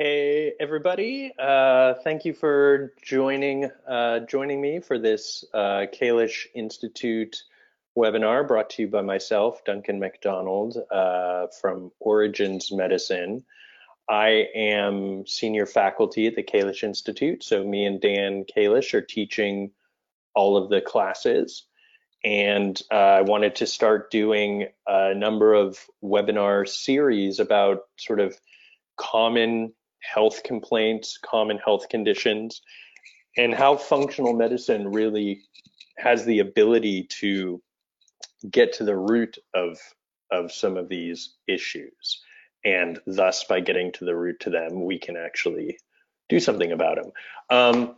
Hey everybody! Thank you for joining me for this Kalish Institute webinar brought to you by myself, Duncan McDonald, from Origins Medicine. I am senior faculty at the Kalish Institute, so me and Dan Kalish are teaching all of the classes, and I wanted to start doing a number of webinar series about sort of common health complaints, common health conditions, and how functional medicine really has the ability to get to the root of some of these issues. And thus, by getting to the root to them, we can actually do something about them.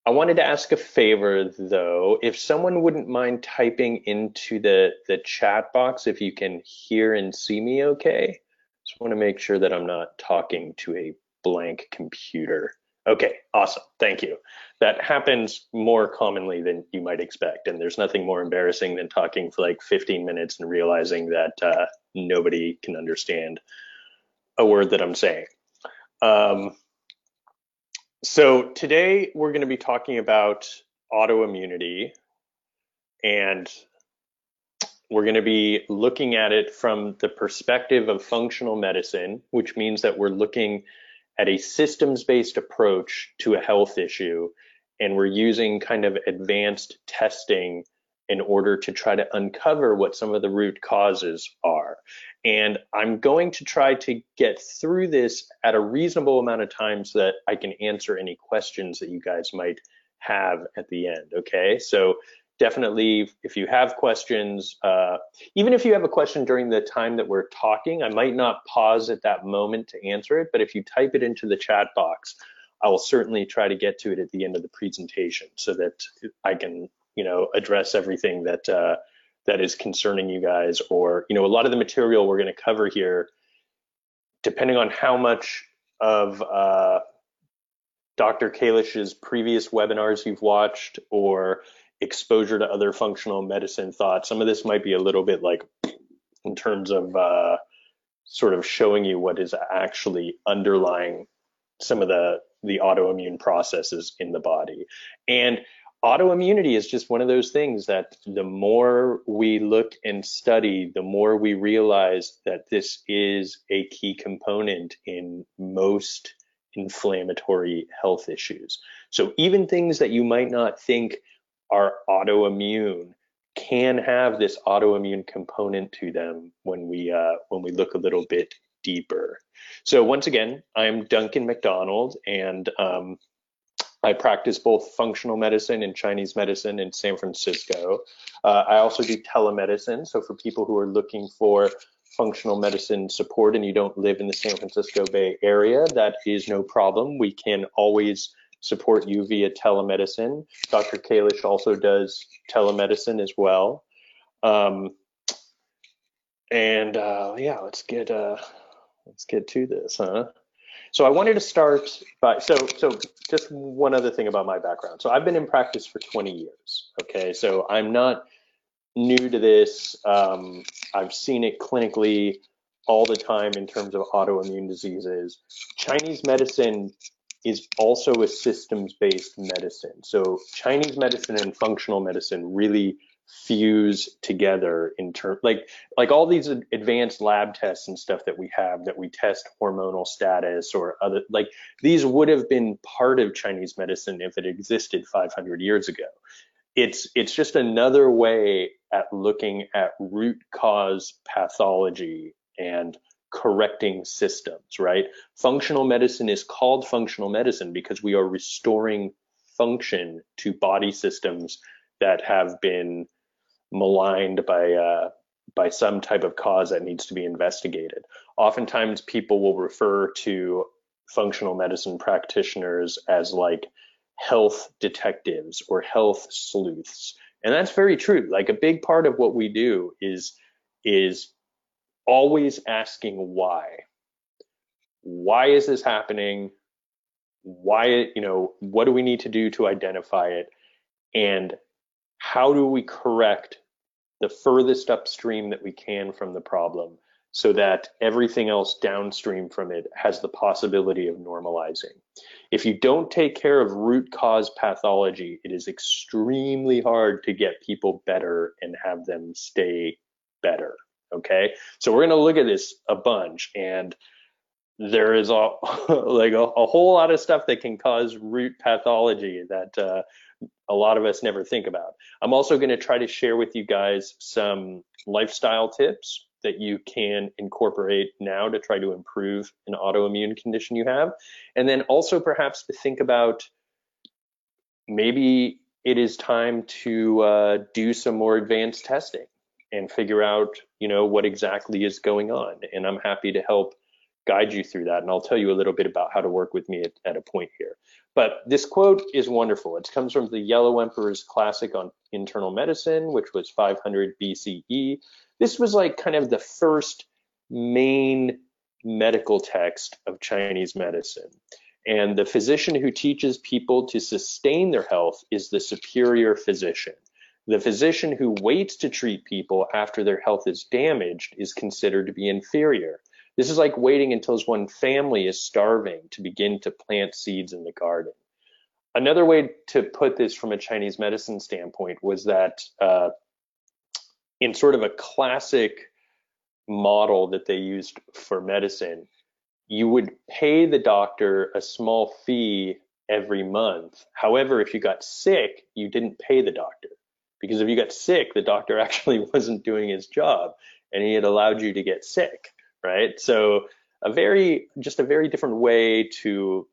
I wanted to ask a favor though, if someone wouldn't mind typing into the chat box if you can hear and see me okay. Just want to make sure that I'm not talking to a blank computer. Okay, awesome. Thank you. That happens more commonly than you might expect, and there's nothing more embarrassing than talking for like 15 minutes and realizing that nobody can understand a word that I'm saying. Um, so today we're going to be talking about autoimmunity, and we're going to be looking at it from the perspective of functional medicine, which means that we're looking at a systems-based approach to a health issue, and we're using kind of advanced testing in order to try to uncover what some of the root causes are. And I'm going to try to get through this at a reasonable amount of time so that I can answer any questions that you guys might have at the end, okay? So definitely, if you have questions, even if you have a question during the time that we're talking, I might not pause at that moment to answer it, but if you type it into the chat box, I will certainly try to get to it at the end of the presentation so that I can, address everything that is concerning you guys, or, a lot of the material we're going to cover here, depending on how much of Dr. Kalish's previous webinars you've watched or exposure to other functional medicine thoughts. Some of this might be a little bit like in terms of sort of showing you what is actually underlying some of the autoimmune processes in the body. And autoimmunity is just one of those things that the more we look and study, the more we realize that this is a key component in most inflammatory health issues. So even things that you might not think are autoimmune can have this autoimmune component to them when we look a little bit deeper. So once again, I'm Duncan McDonald, and I practice both functional medicine and Chinese medicine in San Francisco. I also do telemedicine, so for people who are looking for functional medicine support and you don't live in the San Francisco Bay Area, that is no problem. We can always support you via telemedicine. Dr. Kalish also does telemedicine as well. Yeah, let's get to this, huh? So I wanted to start by so just one other thing about my background. So I've been in practice for 20 years. Okay, so I'm not new to this. I've seen it clinically all the time in terms of autoimmune diseases. Chinese medicine is also a systems-based medicine. So Chinese medicine and functional medicine really fuse together in terms like all these advanced lab tests and stuff that we have that we test hormonal status or other, like these would have been part of Chinese medicine if it existed 500 years ago. It's just another way at looking at root cause pathology and correcting systems, right? Functional medicine is called functional medicine because we are restoring function to body systems that have been maligned by some type of cause that needs to be investigated. Oftentimes people will refer to functional medicine practitioners as like health detectives or health sleuths. And that's very true. Like a big part of what we do is always asking why. Why is this happening? Why, what do we need to do to identify it? And how do we correct the furthest upstream that we can from the problem so that everything else downstream from it has the possibility of normalizing. If you don't take care of root cause pathology, it is extremely hard to get people better and have them stay better. Okay, so we're going to look at this a bunch, and there is a like a whole lot of stuff that can cause root pathology that a lot of us never think about. I'm also going to try to share with you guys some lifestyle tips that you can incorporate now to try to improve an autoimmune condition you have. And then also perhaps to think about maybe it is time to do some more advanced testing and figure out, what exactly is going on. And I'm happy to help guide you through that. And I'll tell you a little bit about how to work with me at a point here. But this quote is wonderful. It comes from the Yellow Emperor's Classic on Internal Medicine, which was 500 BCE. This was like kind of the first main medical text of Chinese medicine. And the physician who teaches people to sustain their health is the superior physician. The physician who waits to treat people after their health is damaged is considered to be inferior. This is like waiting until one family is starving to begin to plant seeds in the garden. Another way to put this from a Chinese medicine standpoint was that in sort of a classic model that they used for medicine, you would pay the doctor a small fee every month. However, if you got sick, you didn't pay the doctor, because if you got sick, the doctor actually wasn't doing his job and he had allowed you to get sick, right? So just a very different way to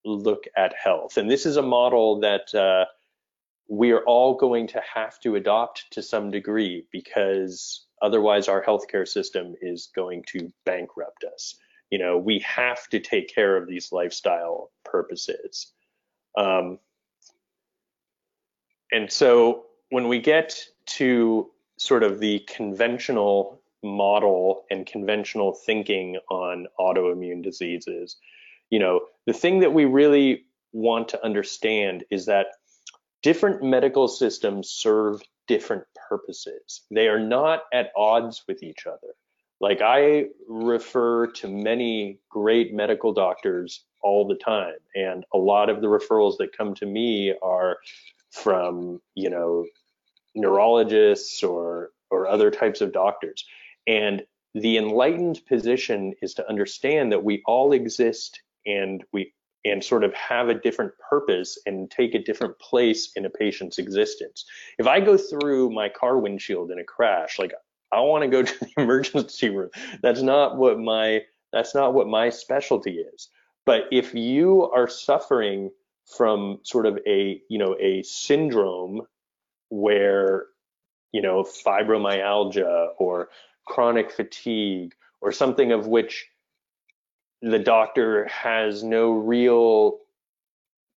look at health. And this is a model that we are all going to have to adopt to some degree, because otherwise our healthcare system is going to bankrupt us. We have to take care of these lifestyle purposes. And so when we get to sort of the conventional model and conventional thinking on autoimmune diseases, the thing that we really want to understand is that different medical systems serve different purposes. They are not at odds with each other. Like, I refer to many great medical doctors all the time, and a lot of the referrals that come to me are from, neurologists or other types of doctors. And the enlightened position is to understand that we all exist and sort of have a different purpose and take a different place in a patient's existence. If I go through my car windshield in a crash, like, I want to go to the emergency room. That's not what my specialty is. But if you are suffering from sort of a syndrome where, fibromyalgia or chronic fatigue or something of which the doctor has no real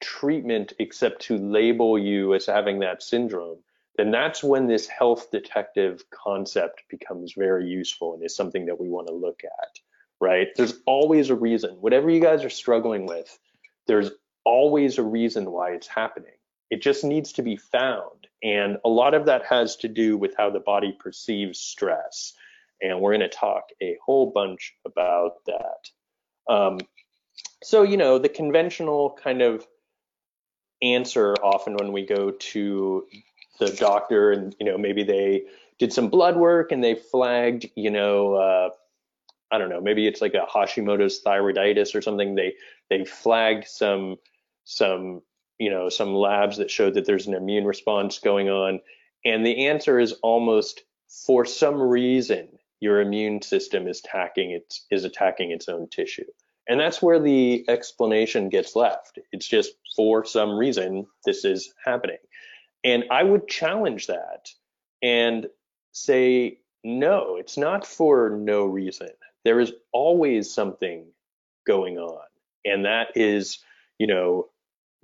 treatment except to label you as having that syndrome, then that's when this health detective concept becomes very useful and is something that we want to look at, right? There's always a reason. Whatever you guys are struggling with, there's always a reason why it's happening. It just needs to be found. And a lot of that has to do with how the body perceives stress. And we're going to talk a whole bunch about that. So, the conventional kind of answer often when we go to the doctor and, maybe they did some blood work and they flagged, I don't know, maybe it's like a Hashimoto's thyroiditis or something. They flagged some labs that showed that there's an immune response going on. And the answer is almost, for some reason, your immune system is attacking its own tissue. And that's where the explanation gets left. It's just, for some reason, this is happening. And I would challenge that and say, no, it's not for no reason. There is always something going on. And that is,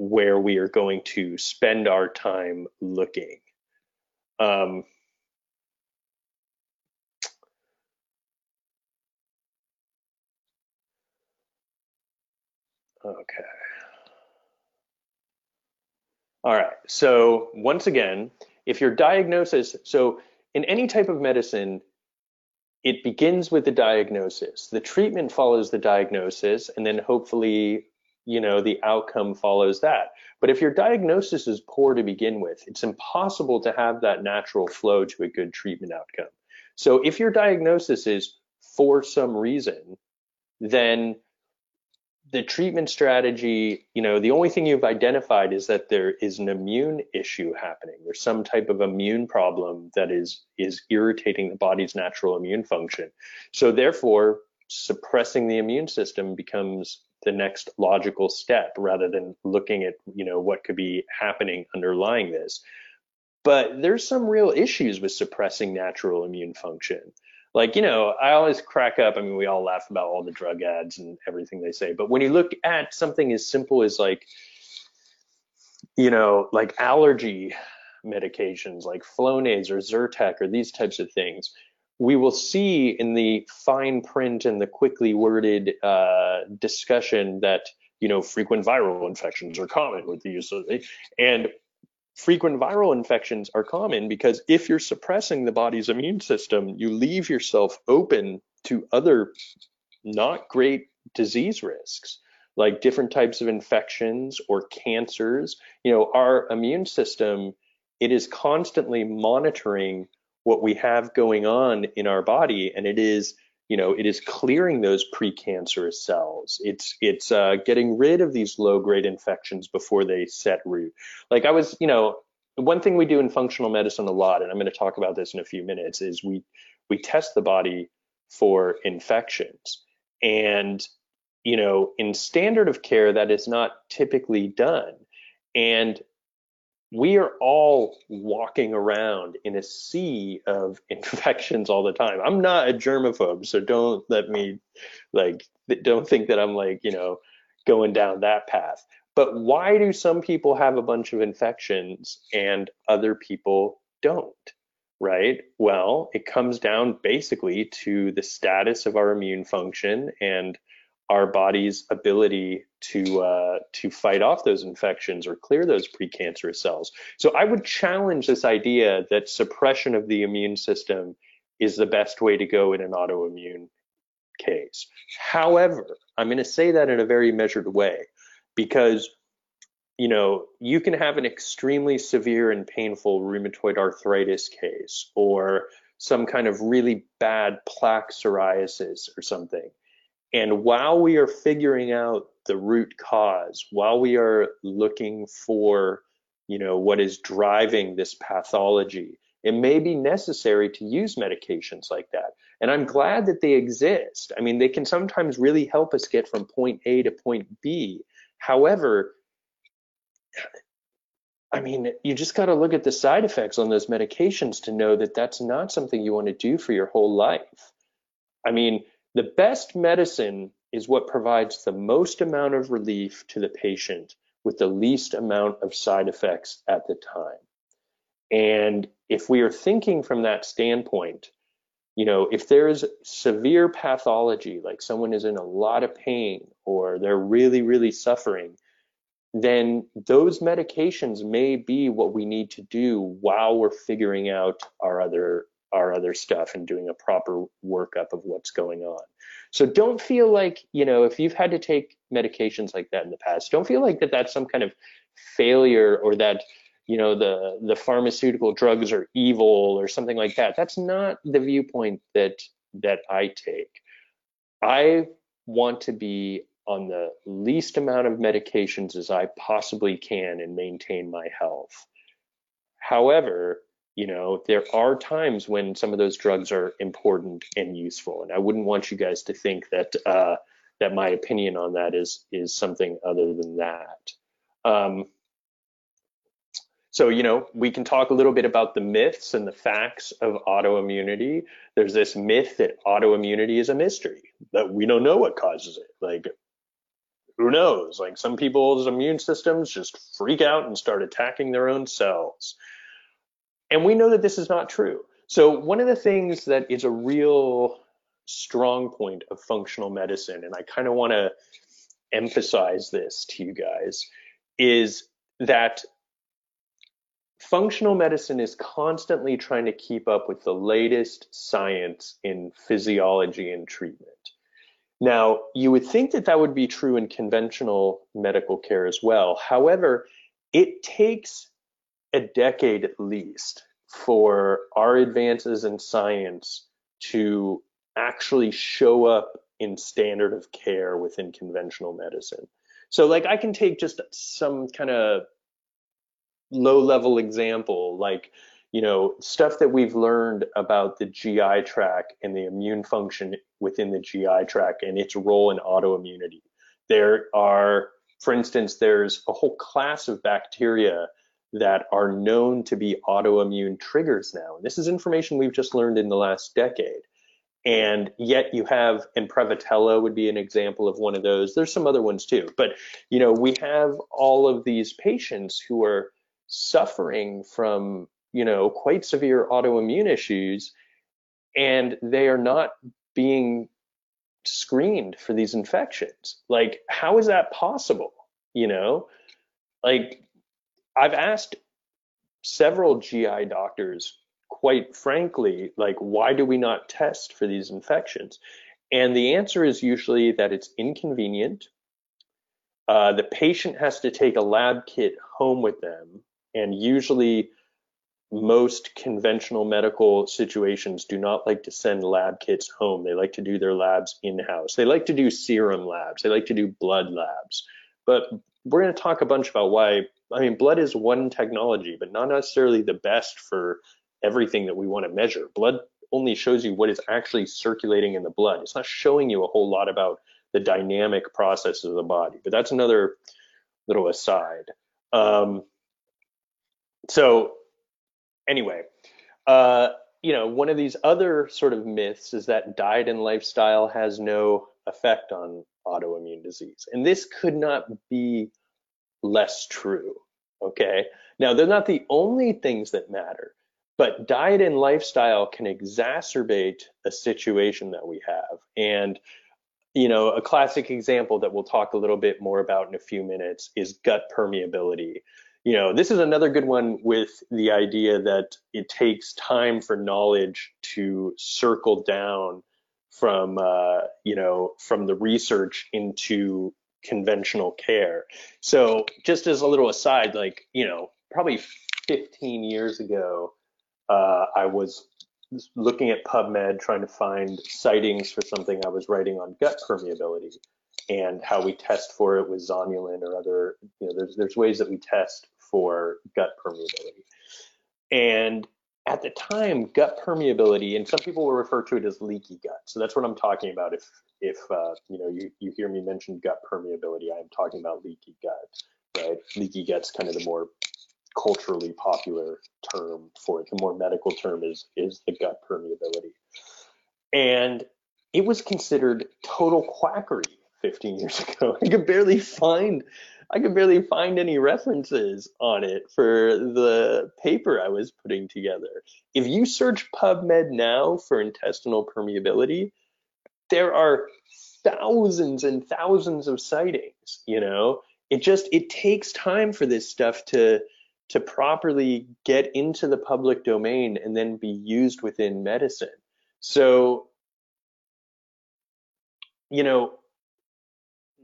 where we are going to spend our time looking. Okay. All right. So once again, if your diagnosis, so in any type of medicine, it begins with the diagnosis. The treatment follows the diagnosis, and then hopefully, the outcome follows that. But if your diagnosis is poor to begin with, it's impossible to have that natural flow to a good treatment outcome. So if your diagnosis is for some reason, then the treatment strategy, the only thing you've identified is that there is an immune issue happening. There's some type of immune problem that is irritating the body's natural immune function. So therefore, suppressing the immune system becomes the next logical step rather than looking at, what could be happening underlying this. But there's some real issues with suppressing natural immune function. Like, I always crack up. I mean, we all laugh about all the drug ads and everything they say. But when you look at something as simple as like, like allergy medications like Flonase or Zyrtec or these types of things, we will see in the fine print and the quickly worded discussion that, frequent viral infections are common with the use of it. And frequent viral infections are common because if you're suppressing the body's immune system, you leave yourself open to other not great disease risks, like different types of infections or cancers. Our immune system, it is constantly monitoring what we have going on in our body, and it is clearing those precancerous cells. It's getting rid of these low-grade infections before they set root. Like one thing we do in functional medicine a lot, and I'm going to talk about this in a few minutes, is we test the body for infections. And, in standard of care, that is not typically done. And we are all walking around in a sea of infections all the time. I'm not a germaphobe, so don't think that I'm going down that path. But why do some people have a bunch of infections and other people don't? Right? Well, it comes down basically to the status of our immune function and our body's ability to fight off those infections or clear those precancerous cells. So I would challenge this idea that suppression of the immune system is the best way to go in an autoimmune case. However, I'm going to say that in a very measured way because you can have an extremely severe and painful rheumatoid arthritis case or some kind of really bad plaque psoriasis or something. And while we are figuring out the root cause, while we are looking for, what is driving this pathology, it may be necessary to use medications like that. And I'm glad that they exist. I mean, they can sometimes really help us get from point A to point B. However, I mean, you just got to look at the side effects on those medications to know that that's not something you want to do for your whole life. I mean, the best medicine is what provides the most amount of relief to the patient with the least amount of side effects at the time. And if we are thinking from that standpoint, if there is severe pathology, like someone is in a lot of pain or they're really, really suffering, then those medications may be what we need to do while we're figuring out our other stuff and doing a proper workup of what's going on. So don't feel like, if you've had to take medications like that in the past, don't feel like that's some kind of failure or that, the pharmaceutical drugs are evil or something like that. That's not the viewpoint that I take. I want to be on the least amount of medications as I possibly can and maintain my health. However, there are times when some of those drugs are important and useful, and I wouldn't want you guys to think that that my opinion on that is something other than that. So, we can talk a little bit about the myths and the facts of autoimmunity. There's this myth that autoimmunity is a mystery, that we don't know what causes it. Like, who knows? Like, some people's immune systems just freak out and start attacking their own cells. And we know that this is not true. So one of the things that is a real strong point of functional medicine, and I kind of want to emphasize this to you guys, is that functional medicine is constantly trying to keep up with the latest science in physiology and treatment. Now, you would think that that would be true in conventional medical care as well. However, it takes a decade at least for our advances in science to actually show up in standard of care within conventional medicine. So, like, I can take just some kind of low level example, like, stuff that we've learned about the GI tract and the immune function within the GI tract and its role in autoimmunity. There are, for instance, there's a whole class of bacteria that are known to be autoimmune triggers now. And this is information we've just learned in the last decade. And yet you have, and Prevotella would be an example of one of those. There's some other ones too. But, we have all of these patients who are suffering from, quite severe autoimmune issues, and they are not being screened for these infections. Like, how is that possible? You know, like, I've asked several GI doctors, quite frankly, like, why do we not test for these infections? And the answer is usually that it's inconvenient. The patient has to take a lab kit home with them, and usually most conventional medical situations do not like to send lab kits home. They like to do their labs in-house. They like to do serum labs. They like to do blood labs. But we're going to talk a bunch about why. I mean, blood is one technology, but not necessarily the best for everything that we want to measure. Blood only shows you what is actually circulating in the blood. It's not showing you a whole lot about the dynamic processes of the body. But that's another little aside. So anyway, one of these other sort of myths is that diet and lifestyle has no effect on autoimmune disease. And this could not be less true. Okay. Now, they're not the only things that matter, but diet and lifestyle can exacerbate a situation that we have. And, a classic example that we'll talk a little bit more about in a few minutes is gut permeability. This is another good one with the idea that it takes time for knowledge to circle down from, from the research into conventional care. So just as a little aside, like, probably 15 years ago, I was looking at PubMed trying to find sightings for something I was writing on gut permeability and how we test for it with zonulin or other, there's ways that we test for gut permeability. And at the time, gut permeability, and some people will refer to it as leaky gut. So that's what I'm talking about. If you hear me mention gut permeability, I'm talking about leaky gut, right? Leaky gut's kind of the more culturally popular term for it. The more medical term is the gut permeability. And it was considered total quackery 15 years ago. I could barely find any references on it for the paper I was putting together. If you search PubMed now for intestinal permeability, there are thousands and thousands of sightings. It takes time for this stuff to properly get into the public domain and then be used within medicine. So,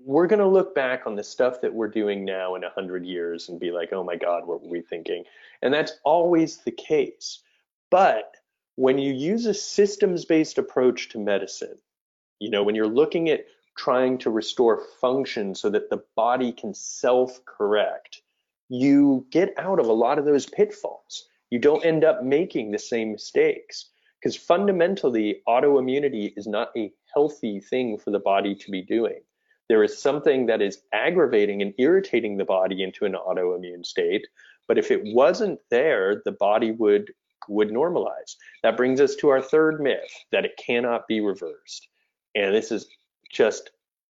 we're going to look back on the stuff that we're doing now in 100 years and be like, oh my God, what were we thinking? And that's always the case. But when you use a systems-based approach to medicine, when you're looking at trying to restore function so that the body can self-correct, you get out of a lot of those pitfalls. You don't end up making the same mistakes because fundamentally, autoimmunity is not a healthy thing for the body to be doing. There is something that is aggravating and irritating the body into an autoimmune state, but if it wasn't there, the body would normalize. That brings us to our third myth, that it cannot be reversed. And this is just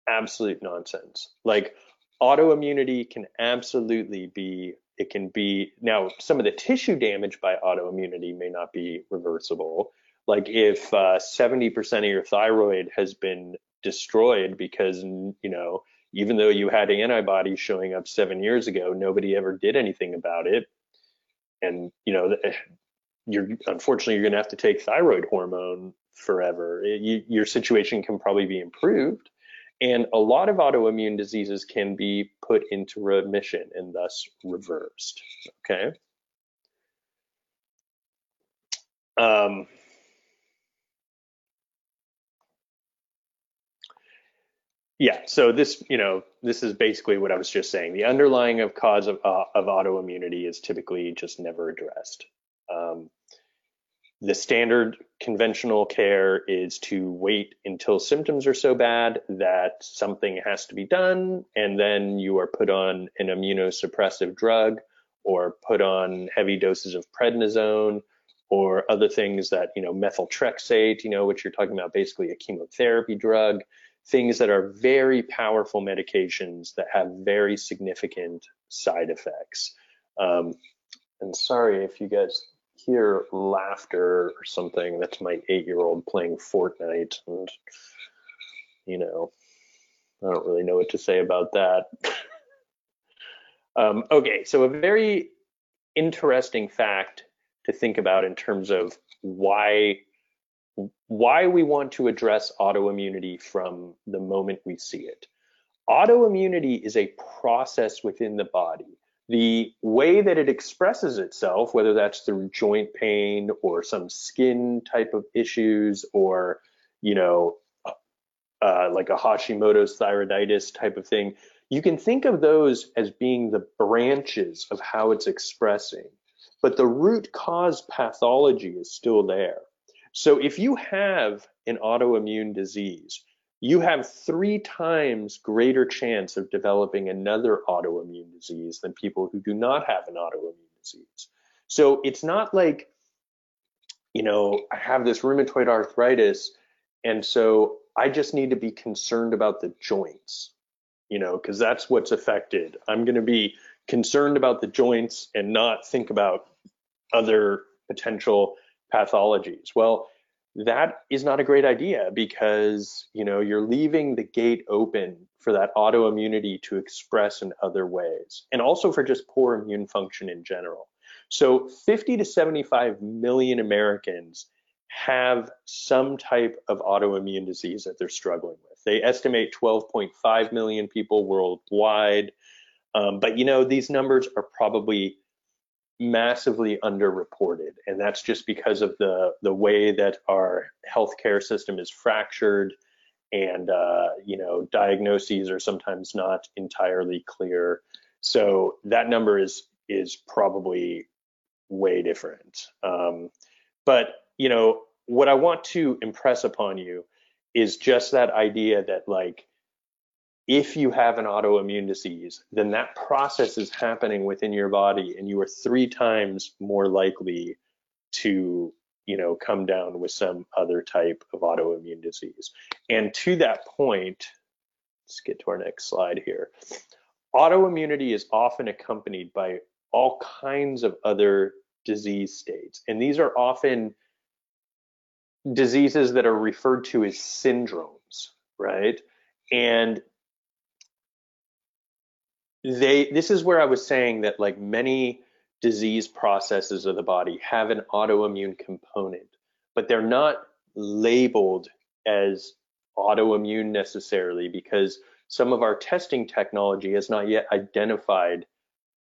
absolute nonsense. Like, autoimmunity can absolutely be, it can be, now some of the tissue damage by autoimmunity may not be reversible. Like if 70% of your thyroid has been destroyed because, even though you had antibodies showing up 7 years ago, nobody ever did anything about it. and you're unfortunately you're going to have to take thyroid hormone forever. Your situation can probably be improved, and a lot of autoimmune diseases can be put into remission and thus reversed. Okay. Um, yeah. So this is basically what I was just saying. The underlying of cause of autoimmunity is typically just never addressed. Um, the standard conventional care is to wait until symptoms are so bad that something has to be done, and then you are put on an immunosuppressive drug or put on heavy doses of prednisone or other things that, methotrexate, which you're talking about basically a chemotherapy drug, things that are very powerful medications that have very significant side effects. Um, and sorry if you guys hear laughter or something. That's my 8-year-old playing Fortnite, and I don't really know what to say about that. Okay, so a very interesting fact to think about in terms of why we want to address autoimmunity from the moment we see it. Autoimmunity is a process within the body. The way that it expresses itself, whether that's through joint pain or some skin type of issues, or you know, like a Hashimoto's thyroiditis type of thing, you can think of those as being the branches of how it's expressing. But the root cause pathology is still there. So if you have an autoimmune disease, you have 3 times greater chance of developing another autoimmune disease than people who do not have an autoimmune disease. So it's not like, I have this rheumatoid arthritis, and so I just need to be concerned about the joints, because that's what's affected. I'm going to be concerned about the joints and not think about other potential pathologies. Well, that is not a great idea because, you're leaving the gate open for that autoimmunity to express in other ways, and also for just poor immune function in general. So 50 to 75 million Americans have some type of autoimmune disease that they're struggling with. They estimate 12.5 million people worldwide. But these numbers are probably massively underreported, and that's just because of the way that our healthcare system is fractured, and diagnoses are sometimes not entirely clear. So that number is probably way different. But what I want to impress upon you is just that idea that, like, if you have an autoimmune disease, then that process is happening within your body, and you are 3 times more likely to, come down with some other type of autoimmune disease. And to that point, let's get to our next slide here. Autoimmunity is often accompanied by all kinds of other disease states, and these are often diseases that are referred to as syndromes, right? And this is where I was saying that, like, many disease processes of the body have an autoimmune component, but they're not labeled as autoimmune necessarily because some of our testing technology has not yet identified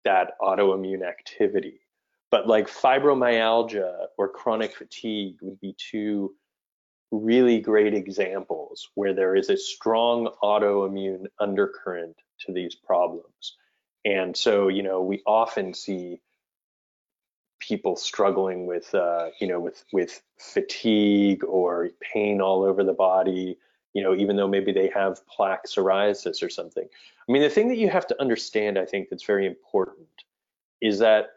that autoimmune activity. But like fibromyalgia or chronic fatigue would be 2 really great examples where there is a strong autoimmune undercurrent to these problems. And so, we often see people struggling with, with fatigue or pain all over the body, even though maybe they have plaque psoriasis or something. I mean, the thing that you have to understand, I think, that's very important is that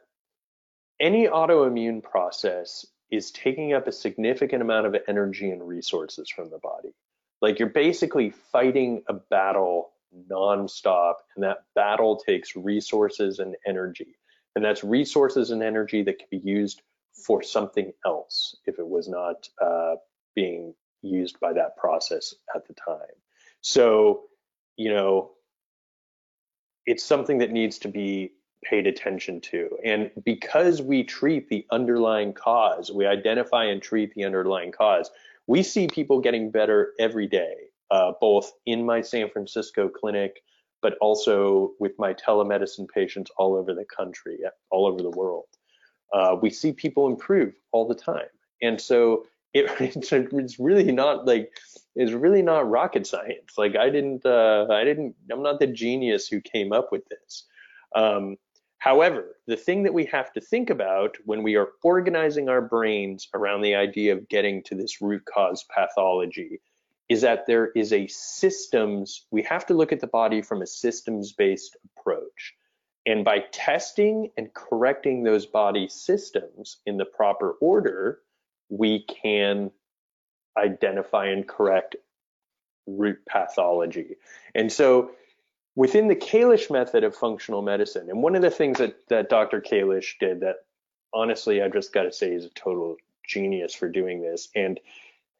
any autoimmune process is taking up a significant amount of energy and resources from the body. Like, you're basically fighting a battle nonstop, and that battle takes resources and energy. And that's resources and energy that can be used for something else if it was not being used by that process at the time. So, it's something that needs to be paid attention to. And because we treat the underlying cause, we identify and treat the underlying cause, we see people getting better every day, both in my San Francisco clinic, but also with my telemedicine patients all over the country, all over the world. We see people improve all the time. And so it's really not like, it's really not rocket science. Like I'm not the genius who came up with this. Um, However, the thing that we have to think about when we are organizing our brains around the idea of getting to this root cause pathology is that there is a systems, we have to look at the body from a systems-based approach. And by testing and correcting those body systems in the proper order, we can identify and correct root pathology. And so within the Kalish method of functional medicine, and one of the things that Dr. Kalish did that honestly, I just got to say he's a total genius for doing this. And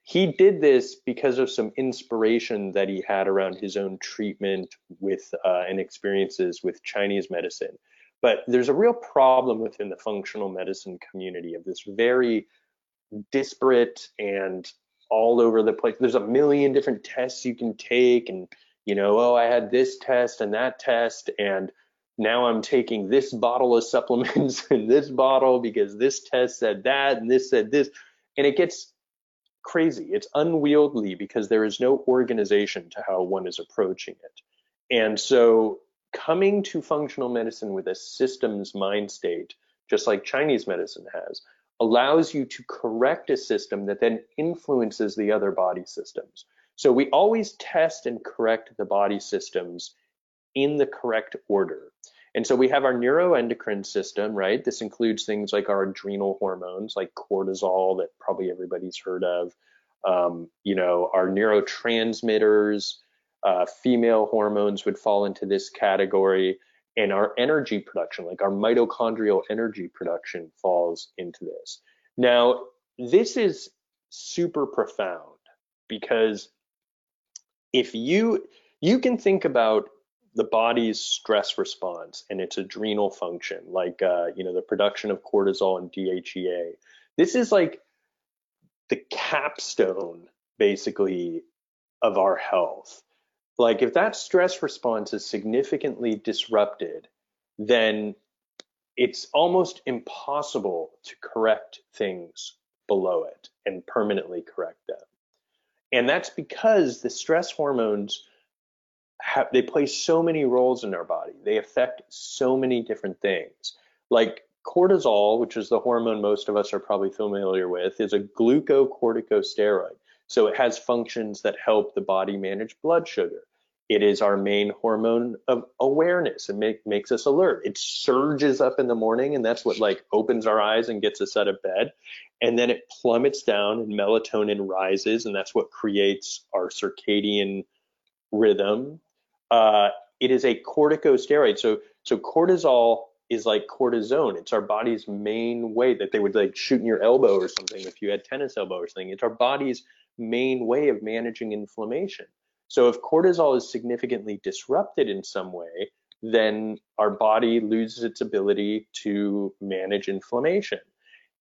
he did this because of some inspiration that he had around his own treatment with and experiences with Chinese medicine. But there's a real problem within the functional medicine community of this very disparate and all over the place. There's a million different tests you can take, and oh, I had this test and that test, and now I'm taking this bottle of supplements and this bottle because this test said that and this said this, and it gets crazy. It's unwieldy because there is no organization to how one is approaching it. And so coming to functional medicine with a systems mind state, just like Chinese medicine has, allows you to correct a system that then influences the other body systems. So we always test and correct the body systems in the correct order. And so we have our neuroendocrine system, right? This includes things like our adrenal hormones, like cortisol, that probably everybody's heard of. Our neurotransmitters, female hormones would fall into this category, and our energy production, like our mitochondrial energy production, falls into this. Now, this is super profound because if you can think about the body's stress response and its adrenal function, like the production of cortisol and DHEA. This is like the capstone, basically, of our health. Like if that stress response is significantly disrupted, then it's almost impossible to correct things below it and permanently correct them. And that's because the stress hormones they play so many roles in our body. They affect so many different things. Like cortisol, which is the hormone most of us are probably familiar with, is a glucocorticosteroid. So it has functions that help the body manage blood sugar. It is our main hormone of awareness. It makes us alert. It surges up in the morning, and that's what like opens our eyes and gets us out of bed. And then it plummets down, and melatonin rises, and that's what creates our circadian rhythm. It is a corticosteroid. So cortisol is like cortisone. It's our body's main way that they would like shoot in your elbow or something if you had tennis elbow or something. It's our body's main way of managing inflammation. So if cortisol is significantly disrupted in some way, then our body loses its ability to manage inflammation.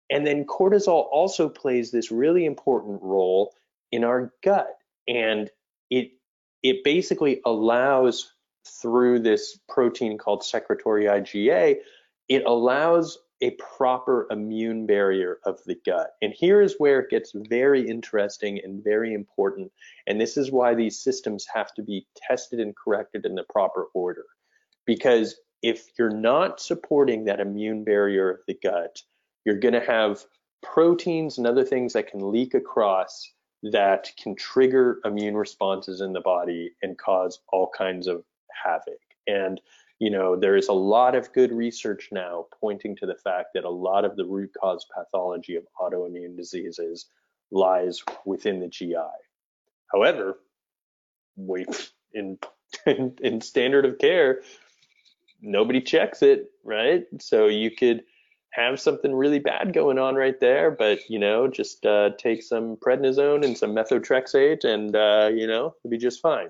And then cortisol also plays this really important role in our gut. And it basically allows, through this protein called secretory IgA, it allows a proper immune barrier of the gut. And here is where it gets very interesting and very important. And this is why these systems have to be tested and corrected in the proper order. Because if you're not supporting that immune barrier of the gut, you're going to have proteins and other things that can leak across that can trigger immune responses in the body and cause all kinds of havoc. And there is a lot of good research now pointing to the fact that a lot of the root cause pathology of autoimmune diseases lies within the GI. However, in standard of care, nobody checks it, right? So you could have something really bad going on right there, but just take some prednisone and some methotrexate, and you'll be just fine.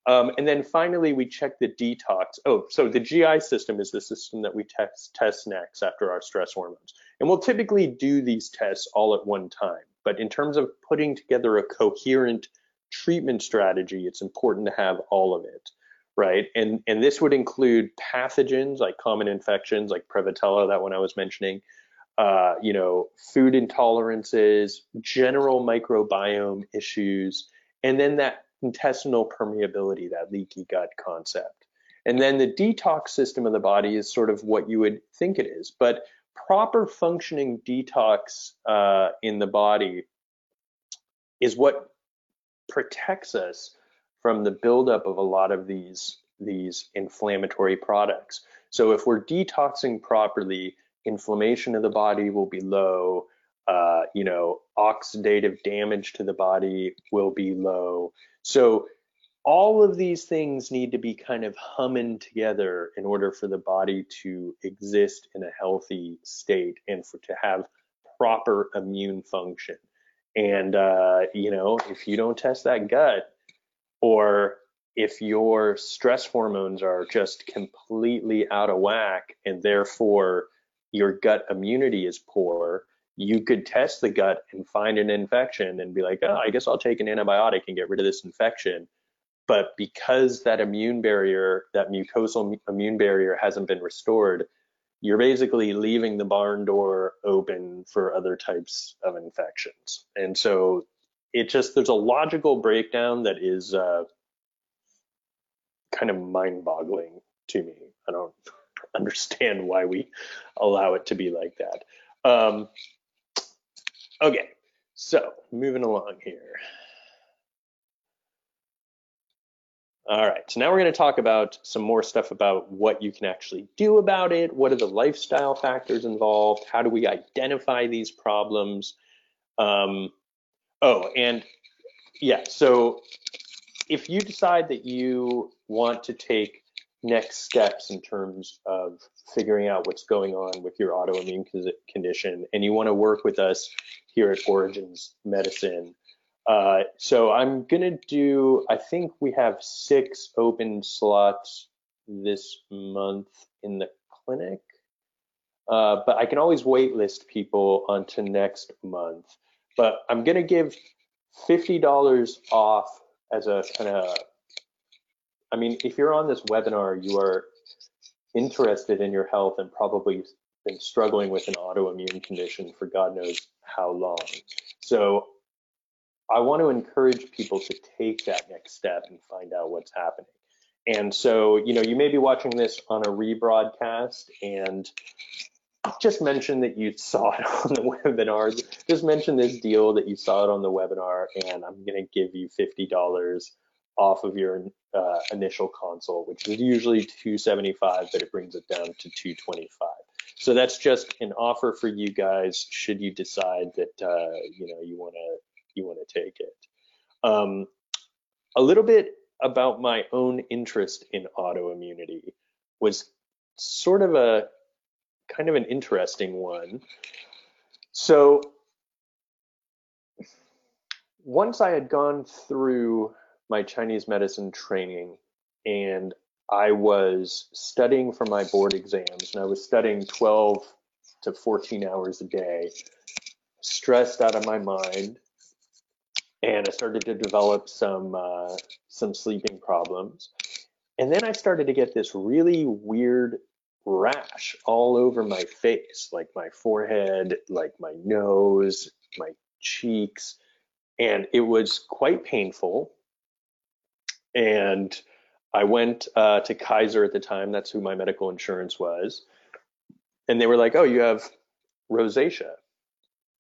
And then finally, we check the detox. Oh, so the GI system is the system that we test next after our stress hormones. And we'll typically do these tests all at one time. But in terms of putting together a coherent treatment strategy, it's important to have all of it, right? And this would include pathogens like common infections like Prevotella, that one I was mentioning, food intolerances, general microbiome issues, and then that intestinal permeability, that leaky gut concept. And then the detox system of the body is sort of what you would think it is. But proper functioning detox in the body is what protects us from the buildup of a lot of these inflammatory products. So if we're detoxing properly, inflammation of the body will be low, oxidative damage to the body will be low. So all of these things need to be kind of humming together in order for the body to exist in a healthy state and to have proper immune function. And, if you don't test that gut, or if your stress hormones are just completely out of whack and therefore your gut immunity is poor, you could test the gut and find an infection and be like, oh, I guess I'll take an antibiotic and get rid of this infection. But because that immune barrier, that mucosal immune barrier hasn't been restored, you're basically leaving the barn door open for other types of infections. And so there's a logical breakdown that is kind of mind-boggling to me. I don't understand why we allow it to be like that. Okay, so moving along here. All right, so now we're going to talk about some more stuff about what you can actually do about it. What are the lifestyle factors involved? How do we identify these problems? And yeah, so if you decide that you want to take next steps in terms of figuring out what's going on with your autoimmune condition, and you want to work with us here at Origins Medicine, so I'm gonna I think we have 6 open slots this month in the clinic, but I can always waitlist people onto next month. But I'm gonna give $50 off as a kind of, I mean, if you're on this webinar, you are interested in your health and probably been struggling with an autoimmune condition for God knows how long. So I want to encourage people to take that next step and find out what's happening. And so, you may be watching this on a rebroadcast and just mention that you saw it on the webinar. Just mention this deal that you saw it on the webinar, and I'm going to give you $50 off of your initial consult, which is usually $275, but it brings it down to $225. So that's just an offer for you guys should you decide that you want to take it. A little bit about my own interest in autoimmunity was sort of a kind of an interesting one. So once I had gone through my Chinese medicine training and I was studying for my board exams, and I was studying 12 to 14 hours a day, stressed out of my mind, and I started to develop some sleeping problems. And then I started to get this really weird rash all over my face, like my forehead, like my nose, my cheeks, and it was quite painful. And I went to Kaiser at the time. That's who my medical insurance was. And they were like, oh, you have rosacea.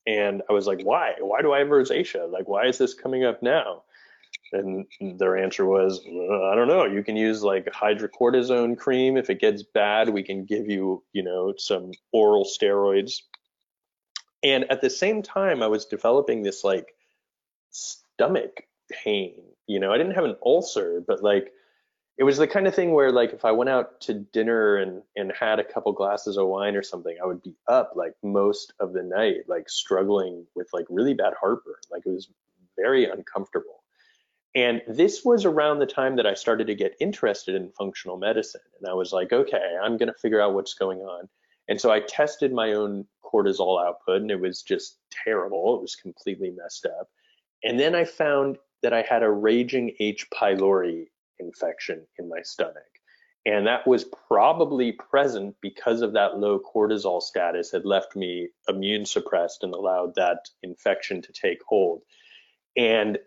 And I was like, why? Why do I have rosacea? Like, why is this coming up now? And their answer was, I don't know. You can use like hydrocortisone cream. If it gets bad, we can give you, some oral steroids. And at the same time, I was developing this like stomach pain. I didn't have an ulcer, but like it was the kind of thing where like if I went out to dinner and had a couple glasses of wine or something, I would be up like most of the night, like struggling with like really bad heartburn. Like it was very uncomfortable. And this was around the time that I started to get interested in functional medicine. And I was like, okay, I'm going to figure out what's going on. And so I tested my own cortisol output, and it was just terrible. It was completely messed up. And then I found that I had a raging H. pylori infection in my stomach. And that was probably present because of that low cortisol status had left me immune suppressed and allowed that infection to take hold. And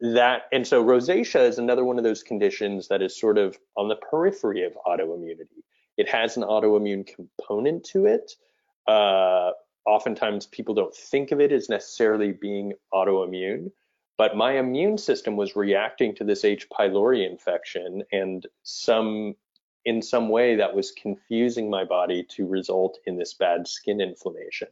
so rosacea is another one of those conditions that is sort of on the periphery of autoimmunity. It has an autoimmune component to it. Oftentimes people don't think of it as necessarily being autoimmune, but my immune system was reacting to this H. pylori infection, and in some way that was confusing my body to result in this bad skin inflammation.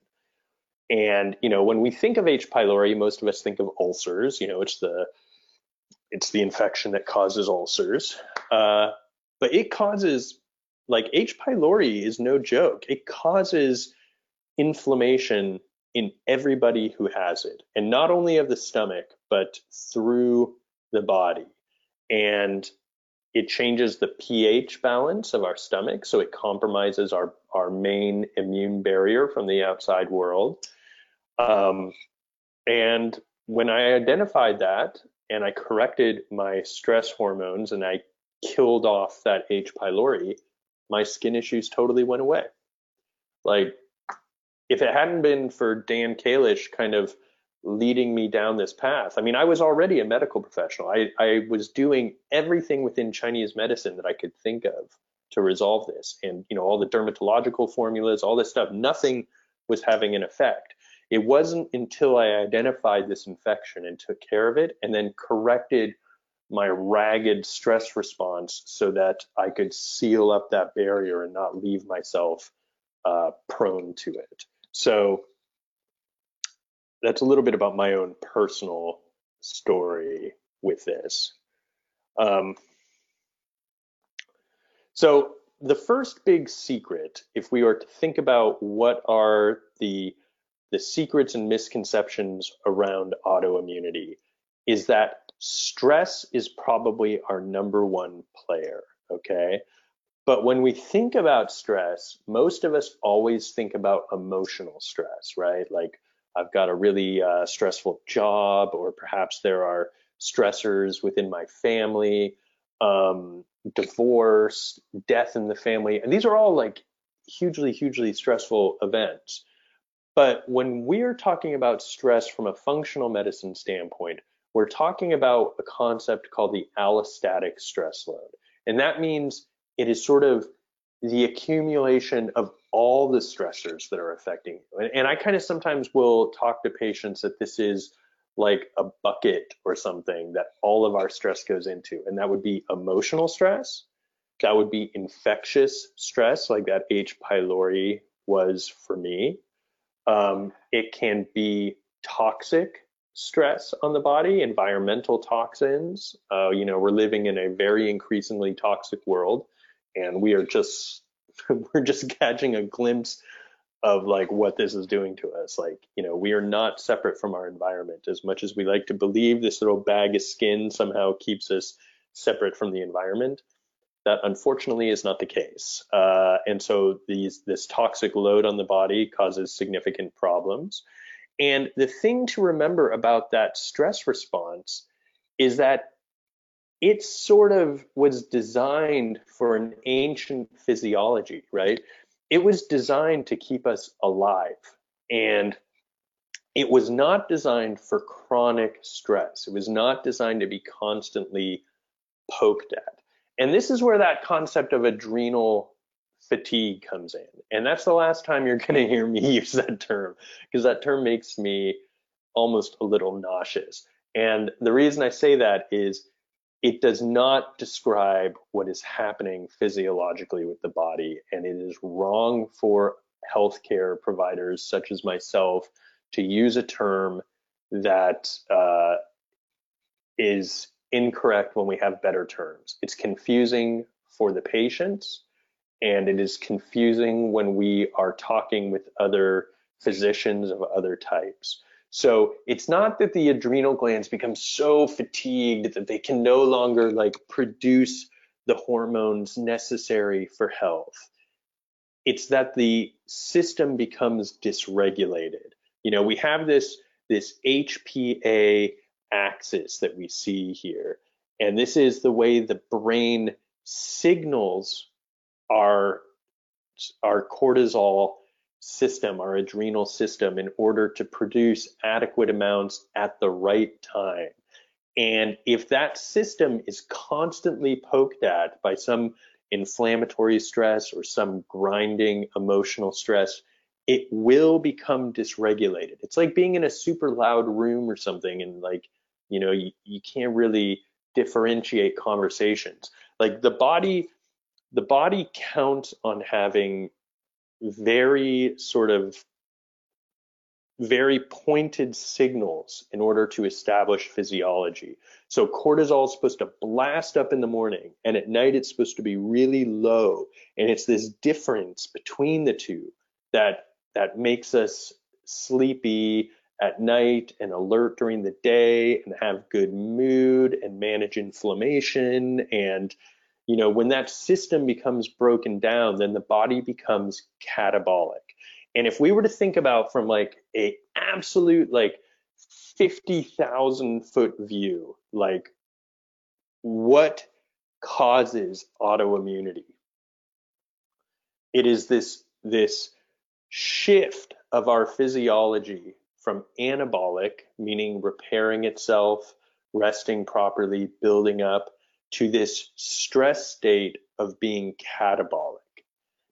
And when we think of H. pylori, most of us think of ulcers. It's the infection that causes ulcers, but it causes, like, H. pylori is no joke. It causes inflammation in everybody who has it, and not only of the stomach, but through the body. And it changes the pH balance of our stomach, so it compromises our main immune barrier from the outside world. And when I identified that and I corrected my stress hormones and I killed off that H. pylori, my skin issues totally went away. Like, if it hadn't been for Dan Kalish kind of leading me down this path, I mean, I was already a medical professional. I was doing everything within Chinese medicine that I could think of to resolve this. And, all the dermatological formulas, all this stuff, nothing was having an effect. It wasn't until I identified this infection and took care of it and then corrected my ragged stress response so that I could seal up that barrier and not leave myself prone to it. So that's a little bit about my own personal story with this. So the first big secret, if we are to think about what are the secrets and misconceptions around autoimmunity, is that stress is probably our number one player, okay? But when we think about stress, most of us always think about emotional stress, right? Like, I've got a really stressful job, or perhaps there are stressors within my family, divorce, death in the family. And these are all like hugely, hugely stressful events. But when we're talking about stress from a functional medicine standpoint, we're talking about a concept called the allostatic stress load. And that means it is sort of the accumulation of all the stressors that are affecting you. And I kind of sometimes will talk to patients that this is like a bucket or something that all of our stress goes into. And that would be emotional stress. That would be infectious stress, like that H. pylori was for me. It can be toxic stress on the body, environmental toxins. We're living in a very increasingly toxic world, and we're just catching a glimpse of like what this is doing to us. Like, we are not separate from our environment. As much as we like to believe this little bag of skin somehow keeps us separate from the environment, that unfortunately is not the case. And so this toxic load on the body causes significant problems. And the thing to remember about that stress response is that it sort of was designed for an ancient physiology, right? It was designed to keep us alive. And it was not designed for chronic stress. It was not designed to be constantly poked at. And this is where that concept of adrenal fatigue comes in. And that's the last time you're going to hear me use that term, because that term makes me almost a little nauseous. And the reason I say that is it does not describe what is happening physiologically with the body. And it is wrong for healthcare providers such as myself to use a term that is incorrect when we have better terms. It's confusing for the patients, and it is confusing when we are talking with other physicians of other types. So it's not that the adrenal glands become so fatigued that they can no longer like produce the hormones necessary for health. It's that the system becomes dysregulated. We have this HPA axis that we see here, and this is the way the brain signals our our cortisol system, our adrenal system, in order to produce adequate amounts at the right time. And if that system is constantly poked at by some inflammatory stress or some grinding emotional stress, it will become dysregulated. It's like being in a super loud room or something, and like, you can't really differentiate conversations. Like the body counts on having very sort of very pointed signals in order to establish physiology. So cortisol is supposed to blast up in the morning, and at night it's supposed to be really low. And it's this difference between the two that makes us sleepy at night and alert during the day and have good mood and manage inflammation. And when that system becomes broken down, then the body becomes catabolic. And if we were to think about from like a absolute like 50,000 foot view, like what causes autoimmunity? It is this shift of our physiology from anabolic, meaning repairing itself, resting properly, building up, to this stress state of being catabolic.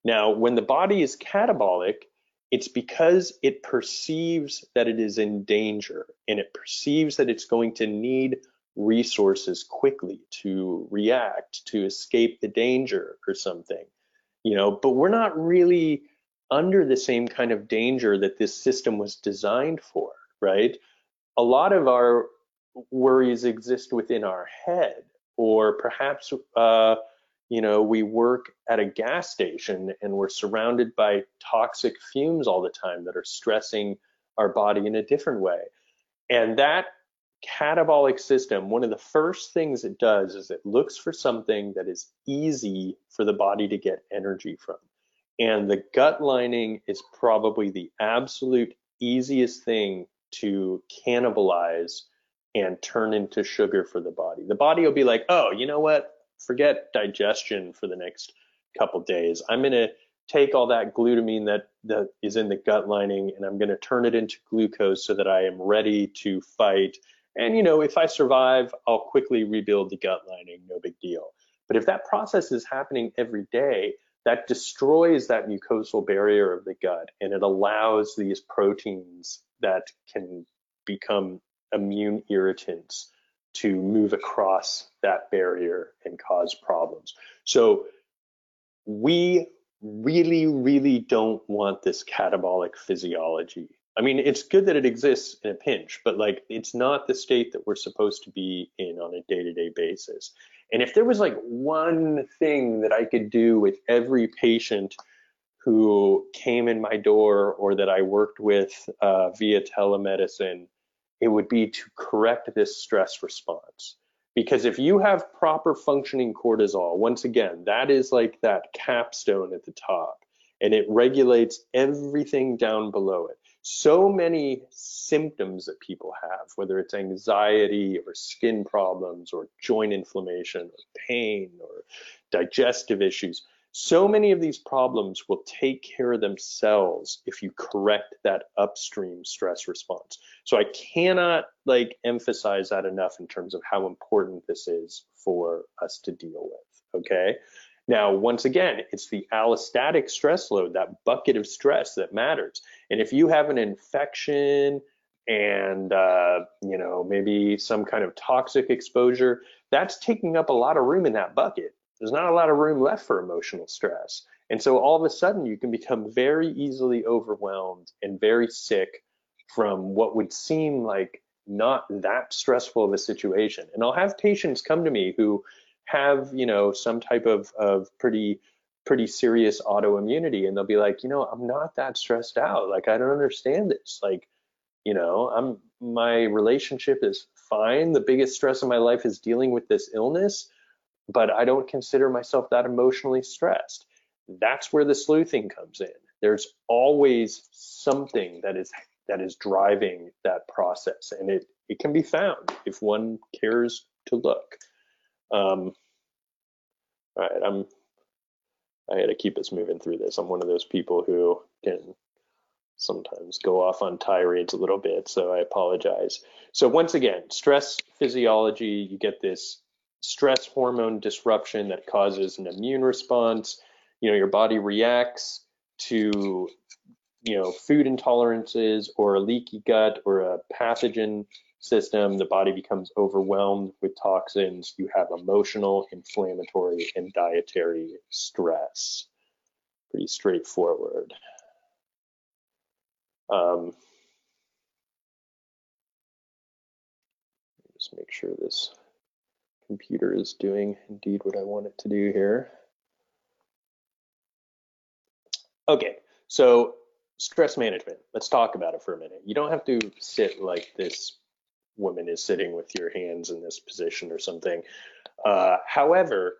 Now, when the body is catabolic, it's because it perceives that it is in danger, and it perceives that it's going to need resources quickly to react, to escape the danger or something. But we're not really under the same kind of danger that this system was designed for, right? A lot of our worries exist within our head, or perhaps we work at a gas station and we're surrounded by toxic fumes all the time that are stressing our body in a different way. And that catabolic system, one of the first things it does is it looks for something that is easy for the body to get energy from. And the gut lining is probably the absolute easiest thing to cannibalize and turn into sugar for the body. The body will be like, oh, you know what? Forget digestion for the next couple days. I'm going to take all that glutamine that is in the gut lining, and I'm going to turn it into glucose so that I am ready to fight. And if I survive, I'll quickly rebuild the gut lining, no big deal. But if that process is happening every day, that destroys that mucosal barrier of the gut, and it allows these proteins that can become immune irritants to move across that barrier and cause problems. So we really, really don't want this catabolic physiology. I mean, it's good that it exists in a pinch, but like it's not the state that we're supposed to be in on a day-to-day basis. And if there was like one thing that I could do with every patient who came in my door or that I worked with via telemedicine, it would be to correct this stress response. Because if you have proper functioning cortisol, once again, that is like that capstone at the top, and it regulates everything down below it. So many symptoms that people have, whether it's anxiety or skin problems or joint inflammation or pain or digestive issues, so many of these problems will take care of themselves if you correct that upstream stress response. So I cannot like emphasize that enough in terms of how important this is for us to deal with. Okay. Now, once again, it's the allostatic stress load, that bucket of stress that matters. And if you have an infection and maybe some kind of toxic exposure, that's taking up a lot of room in that bucket. There's not a lot of room left for emotional stress. And so all of a sudden you can become very easily overwhelmed and very sick from what would seem like not that stressful of a situation. And I'll have patients come to me who have, some type of pretty serious autoimmunity, and they'll be like, I'm not that stressed out. Like, I don't understand this. Like, My relationship is fine. The biggest stress in my life is dealing with this illness, but I don't consider myself that emotionally stressed. That's where the sleuthing comes in. There's always something that is driving that process, and it can be found if one cares to look. All right, I had to keep us moving through this. I'm one of those people who can sometimes go off on tirades a little bit, so I apologize. So once again, stress physiology, you get this stress hormone disruption that causes an immune response. Your body reacts to, food intolerances or a leaky gut or a pathogen system. The body becomes overwhelmed with toxins. You have emotional, inflammatory, and dietary stress. Pretty straightforward. Just make sure this computer is doing indeed what I want it to do here. Okay, so stress management. Let's talk about it for a minute. You don't have to sit like this woman is sitting with your hands in this position or something. However,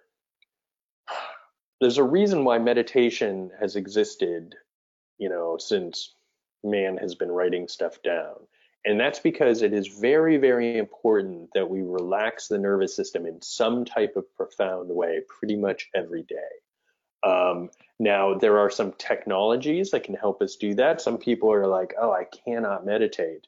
there's a reason why meditation has existed, since man has been writing stuff down. And that's because it is very, very important that we relax the nervous system in some type of profound way pretty much every day. Now, there are some technologies that can help us do that. Some people are like, oh, I cannot meditate.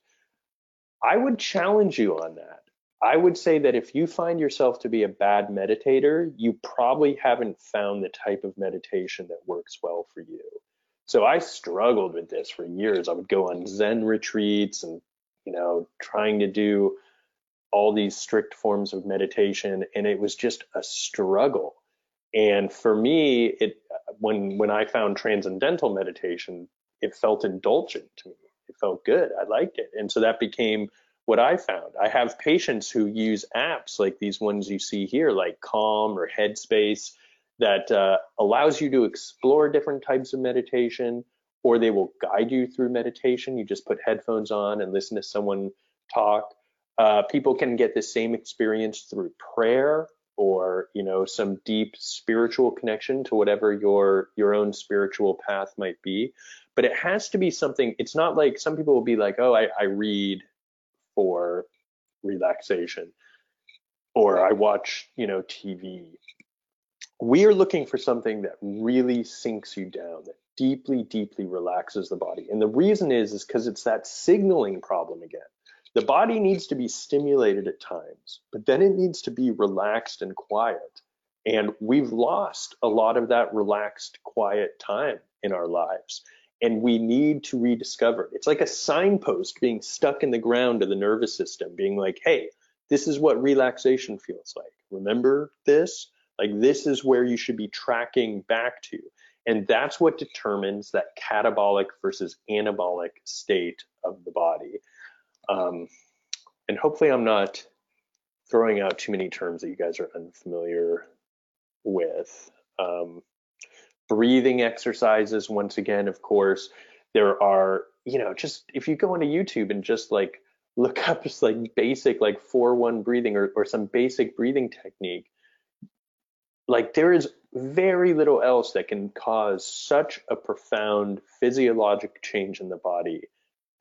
I would challenge you on that. I would say that if you find yourself to be a bad meditator, you probably haven't found the type of meditation that works well for you. So I struggled with this for years. I would go on Zen retreats and, trying to do all these strict forms of meditation, and it was just a struggle. And for me, when I found transcendental meditation, it felt indulgent to me. It felt good. I liked it. And so that became what I found. I have patients who use apps like these ones you see here, like Calm or Headspace, that allows you to explore different types of meditation, or they will guide you through meditation. You just put headphones on and listen to someone talk. People can get the same experience through prayer, or some deep spiritual connection to whatever your own spiritual path might be. But it has to be something. It's not like some people will be like, oh, I read for relaxation, or I watch TV. We are looking for something that really sinks you down, that deeply, deeply relaxes the body. And the reason is because it's that signaling problem again. The body needs to be stimulated at times, but then it needs to be relaxed and quiet. And we've lost a lot of that relaxed, quiet time in our lives. And we need to rediscover it. It's like a signpost being stuck in the ground of the nervous system, being like, hey, this is what relaxation feels like. Remember this? Like, this is where you should be tracking back to. And that's what determines that catabolic versus anabolic state of the body. And hopefully I'm not throwing out too many terms that you guys are unfamiliar with. Breathing exercises, once again, of course, there are, just if you go into YouTube and just like look up just like basic like 4-1 breathing, or some basic breathing technique, like there is very little else that can cause such a profound physiologic change in the body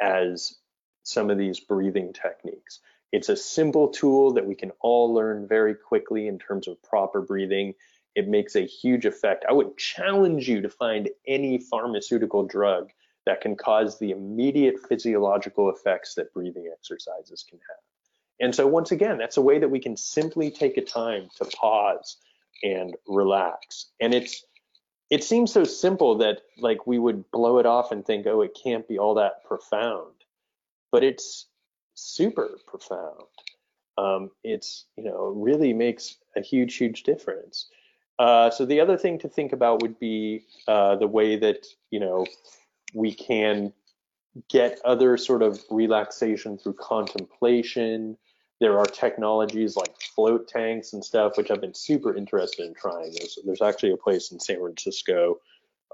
as some of these breathing techniques. It's a simple tool that we can all learn very quickly in terms of proper breathing. It makes a huge effect. I would challenge you to find any pharmaceutical drug that can cause the immediate physiological effects that breathing exercises can have. And so once again, that's a way that we can simply take a time to pause and relax. And it seems so simple that like we would blow it off and think, oh, it can't be all that profound, but it's super profound. It's, really makes a huge, huge difference. So the other thing to think about would be the way that, we can get other sort of relaxation through contemplation. There are technologies like float tanks and stuff, which I've been super interested in trying. There's actually a place in San Francisco.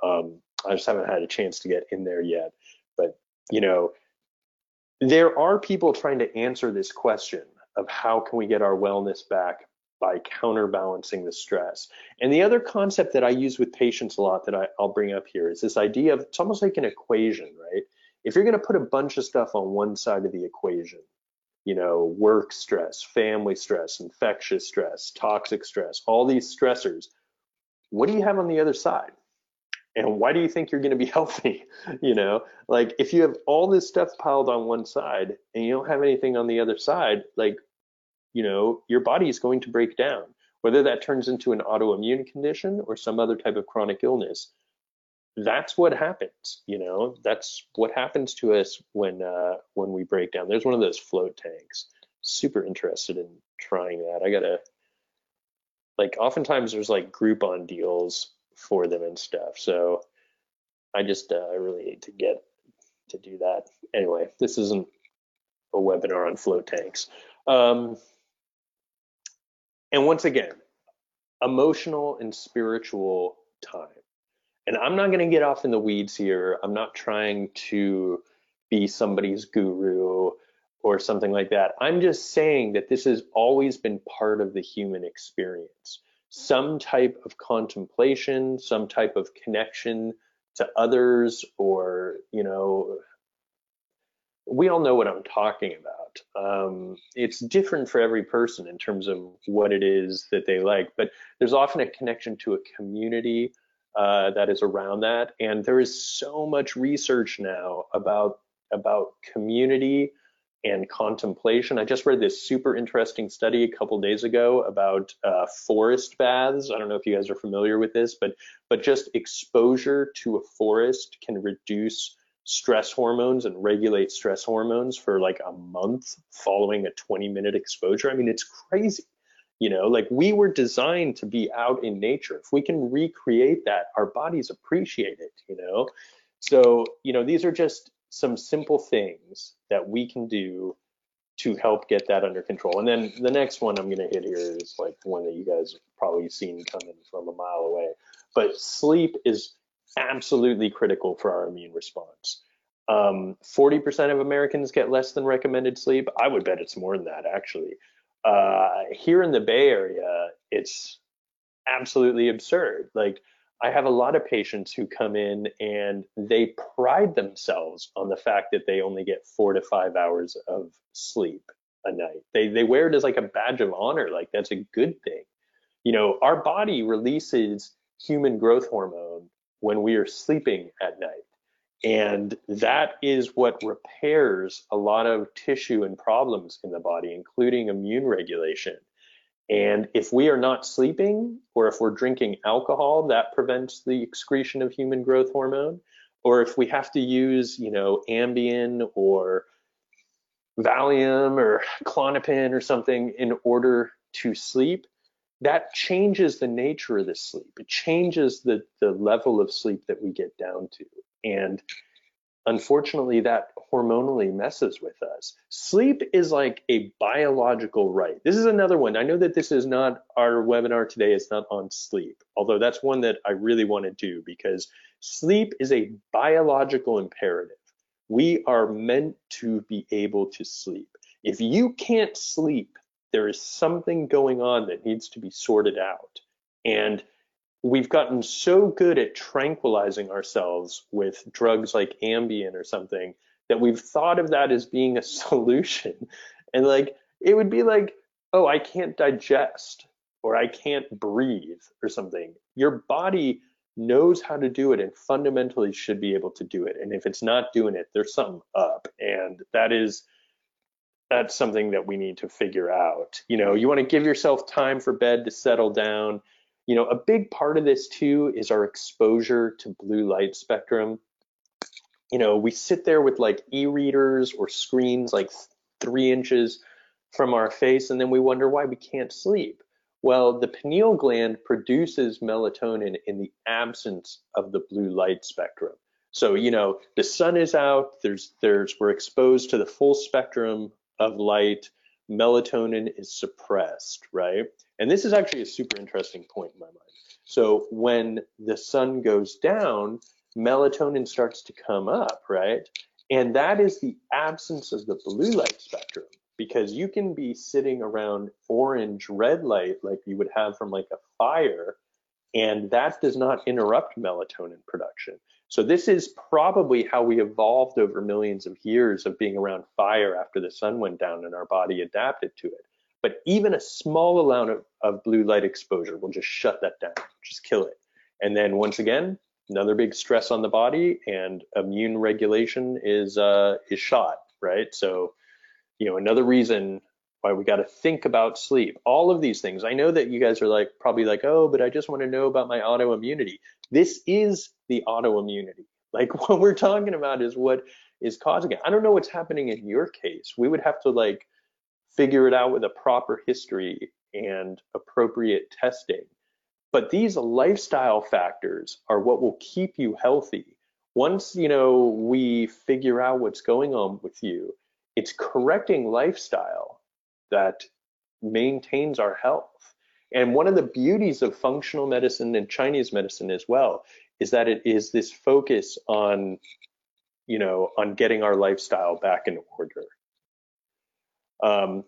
I just haven't had a chance to get in there yet. But, there are people trying to answer this question of how can we get our wellness back by counterbalancing the stress. And the other concept that I use with patients a lot that I'll bring up here is this idea of it's almost like an equation, right? If you're going to put a bunch of stuff on one side of the equation, work stress, family stress, infectious stress, toxic stress, all these stressors, what do you have on the other side? And why do you think you're going to be healthy? Like if you have all this stuff piled on one side and you don't have anything on the other side, like, your body is going to break down, whether that turns into an autoimmune condition or some other type of chronic illness. That's what happens. That's what happens to us when we break down. There's one of those float tanks. Super interested in trying that. I gotta, like, oftentimes there's like Groupon deals for them and stuff. So I really need to get to do that. Anyway, this isn't a webinar on float tanks. And once again, emotional and spiritual time. And I'm not going to get off in the weeds here. I'm not trying to be somebody's guru or something like that. I'm just saying that this has always been part of the human experience. Some type of contemplation, some type of connection to others, or, we all know what I'm talking about. It's different for every person in terms of what it is that they like, but there's often a connection to a community that is around that. And there is so much research now about community and contemplation. I just read this super interesting study a couple days ago about forest baths. I don't know if you guys are familiar with this, but just exposure to a forest can reduce stress hormones and regulate stress hormones for like a month following a 20-minute exposure. I mean, it's crazy. Like we were designed to be out in nature. If we can recreate that, our bodies appreciate it. So, these are just some simple things that we can do to help get that under control. And then the next one I'm going to hit here is like one that you guys have probably seen coming from a mile away. But sleep is absolutely critical for our immune response. 40% of Americans get less than recommended sleep. I would bet it's more than that, actually. Here in the Bay Area, it's absolutely absurd. Like, I have a lot of patients who come in and they pride themselves on the fact that they only get 4 to 5 hours of sleep a night. They wear it as like a badge of honor, like that's a good thing. Our body releases human growth hormone when we are sleeping at night. And that is what repairs a lot of tissue and problems in the body, including immune regulation. And if we are not sleeping, or if we're drinking alcohol, that prevents the excretion of human growth hormone. Or if we have to use, Ambien or Valium or Klonopin or something in order to sleep, that changes the nature of the sleep. It changes the level of sleep that we get down to. And unfortunately, that hormonally messes with us. Sleep is like a biological right. This is another one. I know that this is not our webinar today, it's not on sleep, although that's one that I really want to do because sleep is a biological imperative. We are meant to be able to sleep. If you can't sleep, there is something going on that needs to be sorted out. And we've gotten so good at tranquilizing ourselves with drugs like Ambien or something that we've thought of that as being a solution. And like, it would be like, oh, I can't digest or I can't breathe or something. Your body knows how to do it and fundamentally should be able to do it. And if it's not doing it, there's something up. And that's something that we need to figure out. You want to give yourself time for bed to settle down. A big part of this too is our exposure to blue light spectrum. We sit there with like e-readers or screens like 3 inches from our face, and then we wonder why we can't sleep. Well, the pineal gland produces melatonin in the absence of the blue light spectrum. So, the sun is out, we're exposed to the full spectrum of light, melatonin is suppressed, right? And this is actually a super interesting point in my mind. So when the sun goes down, melatonin starts to come up, right? And that is the absence of the blue light spectrum, because you can be sitting around orange red light like you would have from like a fire, and that does not interrupt melatonin production. So this is probably how we evolved over millions of years of being around fire after the sun went down and our body adapted to it. But even a small amount of blue light exposure will just shut that down, just kill it. And then once again, another big stress on the body, and immune regulation is shot, right? So, another reason why we got to think about sleep. All of these things. I know that you guys are like probably like, oh, but I just want to know about my autoimmunity. This is the autoimmunity. Like what we're talking about is what is causing it. I don't know what's happening in your case. We would have to like figure it out with a proper history and appropriate testing. But these lifestyle factors are what will keep you healthy. Once, we figure out what's going on with you, it's correcting lifestyle that maintains our health. And one of the beauties of functional medicine and Chinese medicine as well is that it is this focus on, on getting our lifestyle back in order. Um,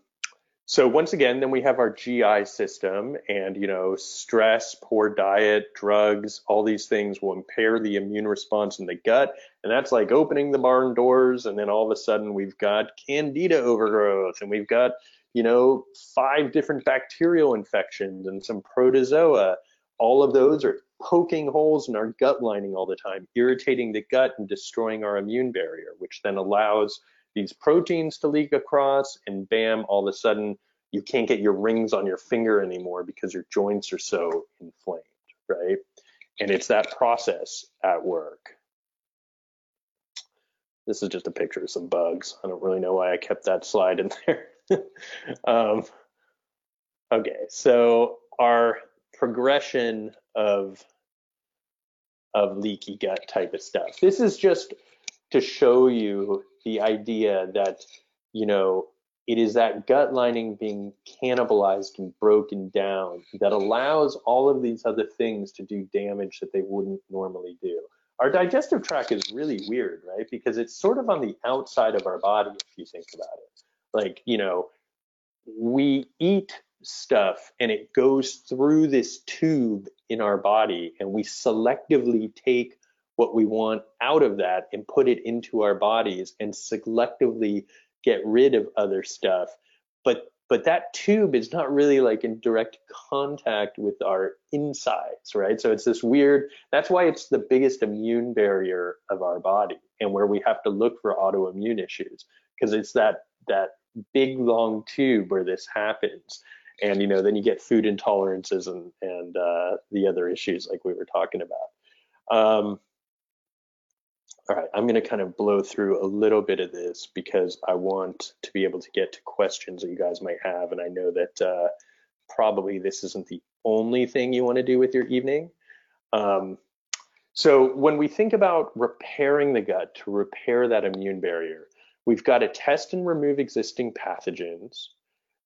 so once again, then we have our GI system, and stress, poor diet, drugs, all these things will impair the immune response in the gut, and that's like opening the barn doors, and then all of a sudden we've got candida overgrowth, and we've got 5 different bacterial infections and some protozoa. All of those are poking holes in our gut lining all the time, irritating the gut and destroying our immune barrier, which then allows these proteins to leak across, and bam, all of a sudden you can't get your rings on your finger anymore because your joints are so inflamed, right? And it's that process at work. This is just a picture of some bugs. I don't really know why I kept that slide in there. Okay, so our progression of leaky gut type of stuff. This is just to show you the idea that, it is that gut lining being cannibalized and broken down that allows all of these other things to do damage that they wouldn't normally do. Our digestive tract is really weird, right? Because it's sort of on the outside of our body, if you think about it. Like, we eat stuff and it goes through this tube in our body, and we selectively take what we want out of that and put it into our bodies and selectively get rid of other stuff. But that tube is not really like in direct contact with our insides, right? So it's this weird, that's why it's the biggest immune barrier of our body, and where we have to look for autoimmune issues, because it's that big long tube where this happens. And then you get food intolerances and the other issues like we were talking about. All right, I'm going to kind of blow through a little bit of this because I want to be able to get to questions that you guys might have, and I know that probably this isn't the only thing you want to do with your evening. So when we think about repairing the gut to repair that immune barrier, we've got to test and remove existing pathogens.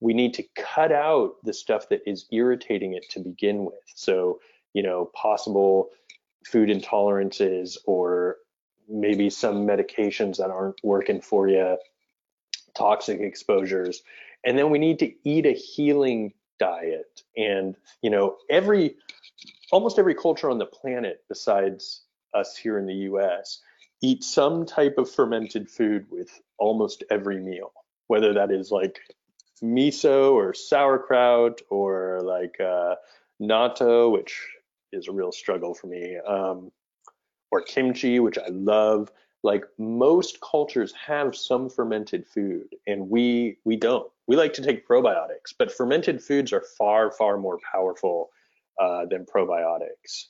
We need to cut out the stuff that is irritating it to begin with. So, possible food intolerances, or maybe some medications that aren't working for you, toxic exposures. And then we need to eat a healing diet. And, almost every culture on the planet besides us here in the US eat some type of fermented food with almost every meal, whether that is like miso or sauerkraut or like natto, which is a real struggle for me, or kimchi, which I love. Like most cultures have some fermented food, and we don't. We like to take probiotics, but fermented foods are far, far more powerful than probiotics.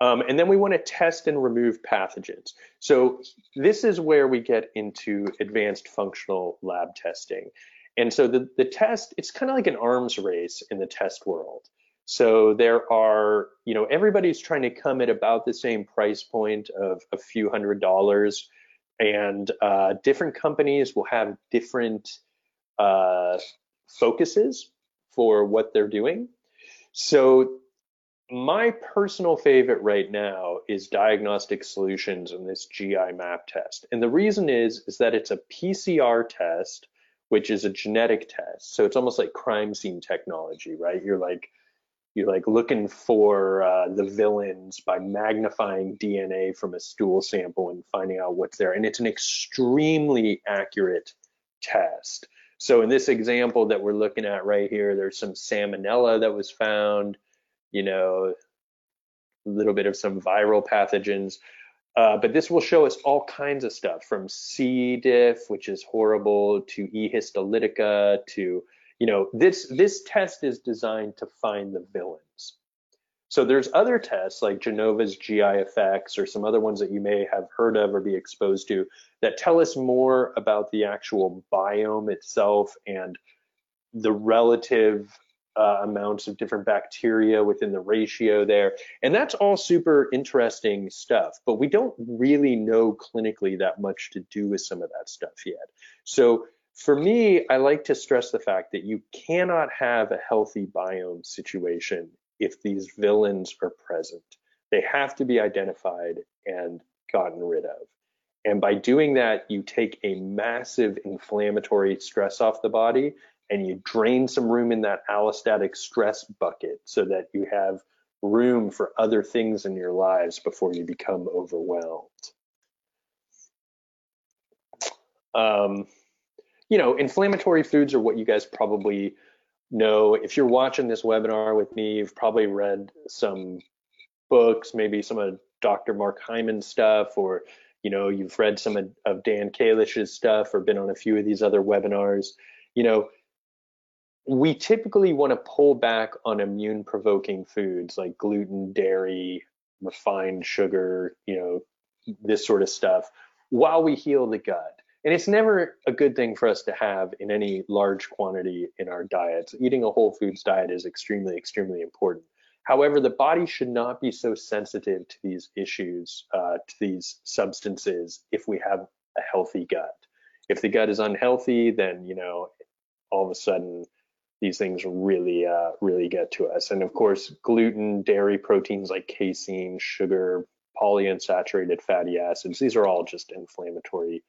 And then we want to test and remove pathogens. So this is where we get into advanced functional lab testing. And so the test, it's kind of like an arms race in the test world. So there are, everybody's trying to come at about the same price point of a few $100s, and different companies will have different focuses for what they're doing. So My personal favorite right now is Diagnostic Solutions and this GI map test. And the reason is that it's a PCR test, which is a genetic test. So it's almost like crime scene technology, right? You're like looking for the villains by magnifying DNA from a stool sample and finding out what's there. And it's an extremely accurate test. So in this example that we're looking at right here, there's some salmonella that was found, you know, a little bit of some viral pathogens. But this will show us all kinds of stuff from C. diff, which is horrible, to E. histolytica, to, this test is designed to find the villains. So there's other tests like Genova's GI effects or some other ones that you may have heard of or be exposed to that tell us more about the actual biome itself and the relative amounts of different bacteria within the ratio there. And that's all super interesting stuff, but we don't really know clinically that much to do with some of that stuff yet. So for me, I like to stress the fact that you cannot have a healthy biome situation if these villains are present. They have to be identified and gotten rid of. And by doing that, you take a massive inflammatory stress off the body and you drain some room in that allostatic stress bucket so that you have room for other things in your lives before you become overwhelmed. Um, Inflammatory foods are what you guys probably know. If you're watching this webinar with me, you've probably read some books, maybe some of Dr. Mark Hyman's stuff, or you've read some of Dan Kalish's stuff or been on a few of these other webinars. We typically want to pull back on immune provoking foods like gluten, dairy, refined sugar, this sort of stuff while we heal the gut. And it's never a good thing for us to have in any large quantity in our diets. Eating a whole foods diet is extremely, extremely important. However, the body should not be so sensitive to these issues, to these substances, if we have a healthy gut. If the gut is unhealthy, then, all of a sudden, these things really get to us. And of course, gluten, dairy proteins like casein, sugar, polyunsaturated fatty acids, these are all just inflammatory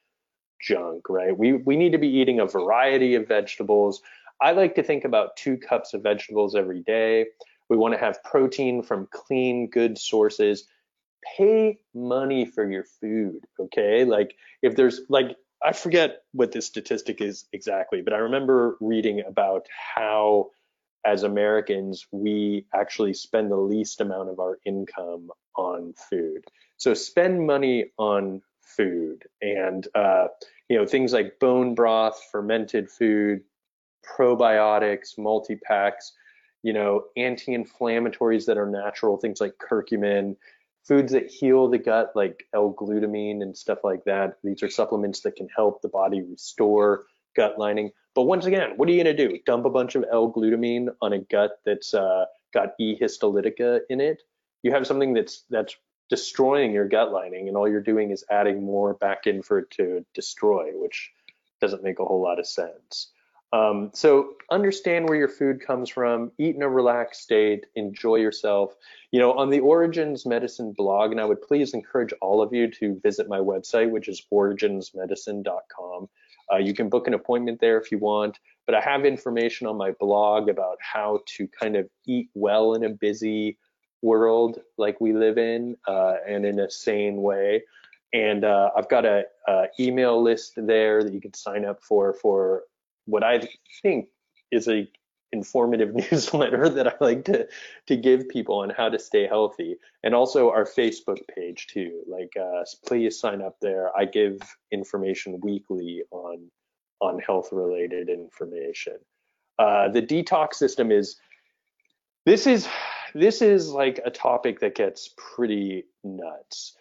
junk, right? We need to be eating a variety of vegetables. I like to think about 2 cups of vegetables every day. We want to have protein from clean, good sources. Pay money for your food, okay? Like if there's like, I forget what this statistic is exactly, but I remember reading about how as Americans, we actually spend the least amount of our income on food. So spend money on food and, things like bone broth, fermented food, probiotics, multi-packs, anti-inflammatories that are natural, things like curcumin, foods that heal the gut like L-glutamine and stuff like that. These are supplements that can help the body restore gut lining. But once again, what are you going to do? Dump a bunch of L-glutamine on a gut that's got E. histolytica in it? You have something that's destroying your gut lining, and all you're doing is adding more back in for it to destroy, which doesn't make a whole lot of sense. So understand where your food comes from, eat in a relaxed state, enjoy yourself. On the Origins Medicine blog, and I would please encourage all of you to visit my website, which is originsmedicine.com. You can book an appointment there if you want, but I have information on my blog about how to kind of eat well in a busy world like we live in, and in a sane way. And I've got a email list there that you can sign up for what I think is a informative newsletter that I like to give people on how to stay healthy, and also our Facebook page too. Like, please sign up there. I give information weekly on health related information. The detox system this is like a topic that gets pretty nuts.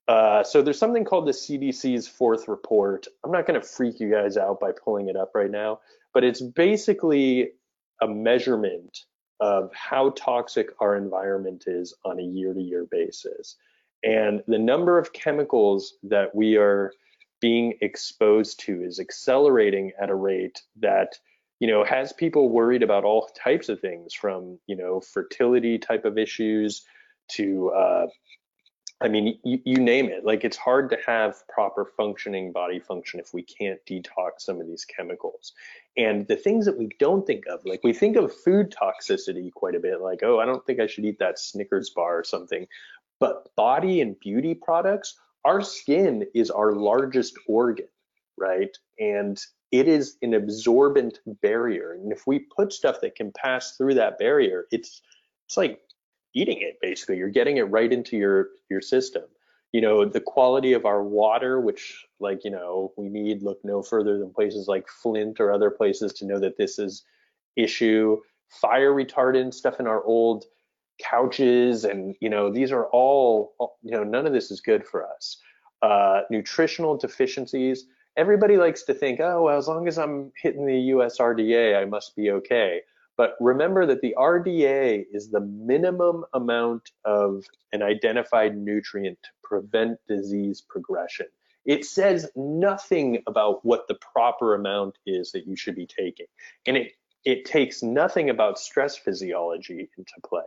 So there's something called the CDC's 4th report. I'm not going to freak you guys out by pulling it up right now, but it's basically a measurement of how toxic our environment is on a year-to-year basis. And the number of chemicals that we are being exposed to is accelerating at a rate that, has people worried about all types of things from, fertility type of issues to, I mean, you name it. Like, it's hard to have proper functioning body function if we can't detox some of these chemicals. And the things that we don't think of, like we think of food toxicity quite a bit, like, oh, I don't think I should eat that Snickers bar or something. But body and beauty products, our skin is our largest organ, right? And it is an absorbent barrier. And if we put stuff that can pass through that barrier, it's like eating it basically. You're getting it right into your system. The quality of our water, which, like, we need look no further than places like Flint or other places to know that this is issue. Fire retardant stuff in our old couches, and these are all, none of this is good for us. Nutritional deficiencies. Everybody likes to think, oh, well, as long as I'm hitting the USRDA, I must be okay. But remember that the RDA is the minimum amount of an identified nutrient to prevent disease progression. It says nothing about what the proper amount is that you should be taking. And it takes nothing about stress physiology into play.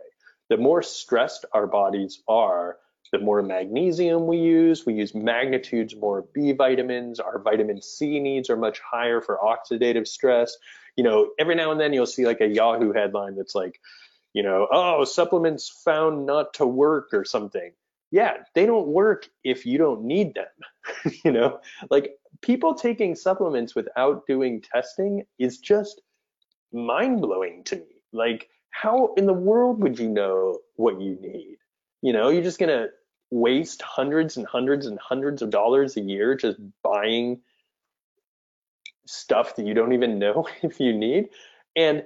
The more stressed our bodies are, the more magnesium we use. We use magnitudes more B vitamins. Our vitamin C needs are much higher for oxidative stress. Every now and then you'll see like a Yahoo headline that's like, oh, supplements found not to work or something. Yeah, they don't work if you don't need them. Like, people taking supplements without doing testing is just mind blowing to me. Like, how in the world would you know what you need? You're just gonna waste hundreds and hundreds and hundreds of dollars a year just buying stuff that you don't even know if you need. And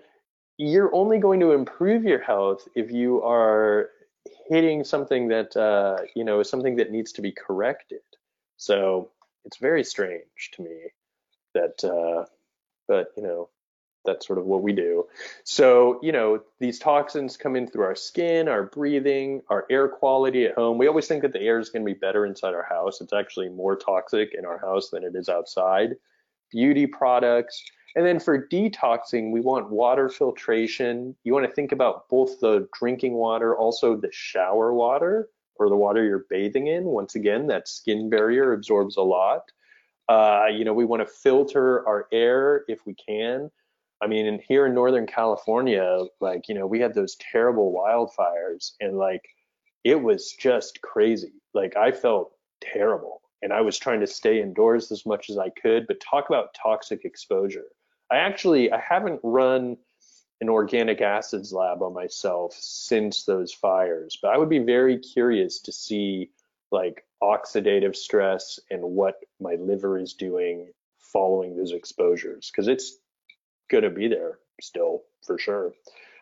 you're only going to improve your health if you are hitting something that, is something that needs to be corrected. So it's very strange to me that, but, that's sort of what we do. So, these toxins come in through our skin, our breathing, our air quality at home. We always think that the air is going to be better inside our house. It's actually more toxic in our house than it is outside. Beauty products. And then for detoxing, we want water filtration. You want to think about both the drinking water, also the shower water or the water you're bathing in. Once again, that skin barrier absorbs a lot. We want to filter our air if we can. I mean, here in Northern California, like, we had those terrible wildfires, and like, it was just crazy. Like, I felt terrible, and I was trying to stay indoors as much as I could. But talk about toxic exposure. I haven't run an organic acids lab on myself since those fires, but I would be very curious to see like oxidative stress and what my liver is doing following those exposures, because it's going to be there still for sure.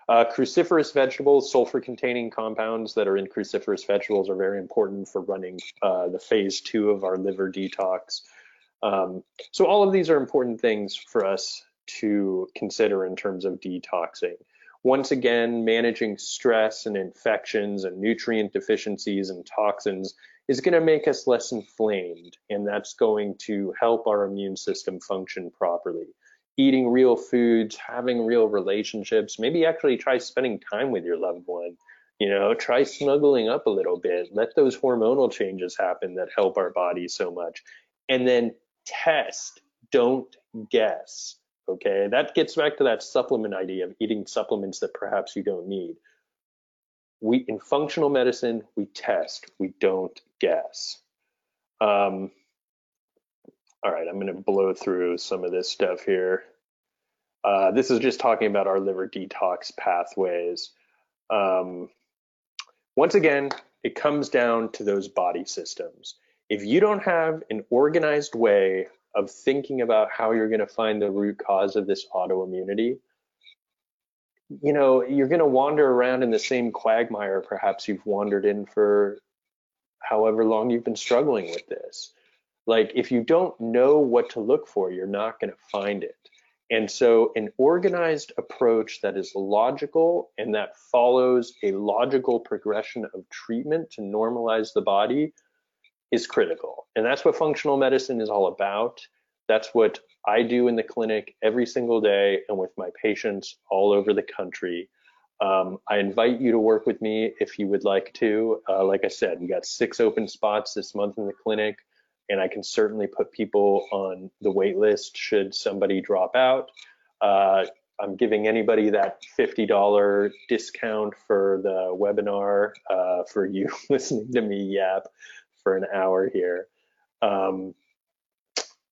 Cruciferous vegetables, sulfur-containing compounds that are in cruciferous vegetables are very important for running the phase 2 of our liver detox. So all of these are important things for us to consider in terms of detoxing. Once again, managing stress and infections and nutrient deficiencies and toxins is going to make us less inflamed, and that's going to help our immune system function properly. Eating real foods, having real relationships, maybe actually try spending time with your loved one. Try snuggling up a little bit. Let those hormonal changes happen that help our body so much. And then test, don't guess. Okay, that gets back to that supplement idea of eating supplements that perhaps you don't need. In functional medicine, we test, we don't guess. All right, I'm going to blow through some of this stuff here. This is just talking about our liver detox pathways. Once again, it comes down to those body systems. If you don't have an organized way of thinking about how you're going to find the root cause of this autoimmunity, you're going to wander around in the same quagmire perhaps you've wandered in for however long you've been struggling with this. Like, if you don't know what to look for, you're not going to find it. And so an organized approach that is logical and that follows a logical progression of treatment to normalize the body is critical. And that's what functional medicine is all about. That's what I do in the clinic every single day and with my patients all over the country. I invite you to work with me if you would like to. Like I said, we got 6 open spots this month in the clinic, and I can certainly put people on the wait list should somebody drop out. I'm giving anybody that $50 discount for the webinar for you listening to me yap for an hour here.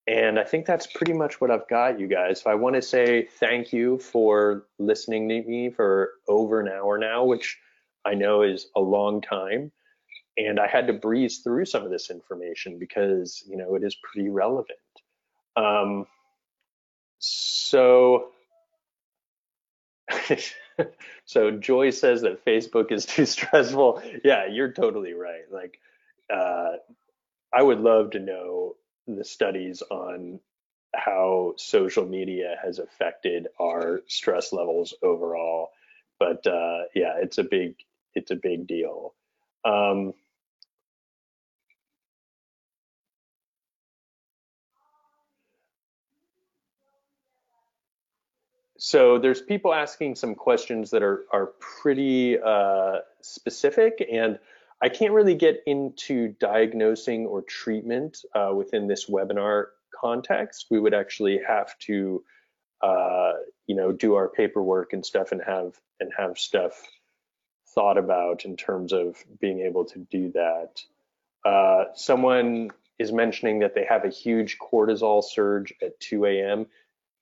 And I think that's pretty much what I've got, you guys. So I want to say thank you for listening to me for over an hour now, which I know is a long time. And I had to breeze through some of this information because, you know, it is pretty relevant. Um, so, so Joy says that Facebook is too stressful. Yeah, you're totally right. Like, uh, I would love to know the studies on how social media has affected our stress levels overall. But yeah, it's a big deal. Um, so there's people asking some questions that are pretty specific, and I can't really get into diagnosing or treatment within this webinar context. We would actually have to uh, you know, do our paperwork and stuff and have stuff thought about in terms of being able to do that. Someone is mentioning that they have a huge cortisol surge at 2 a.m.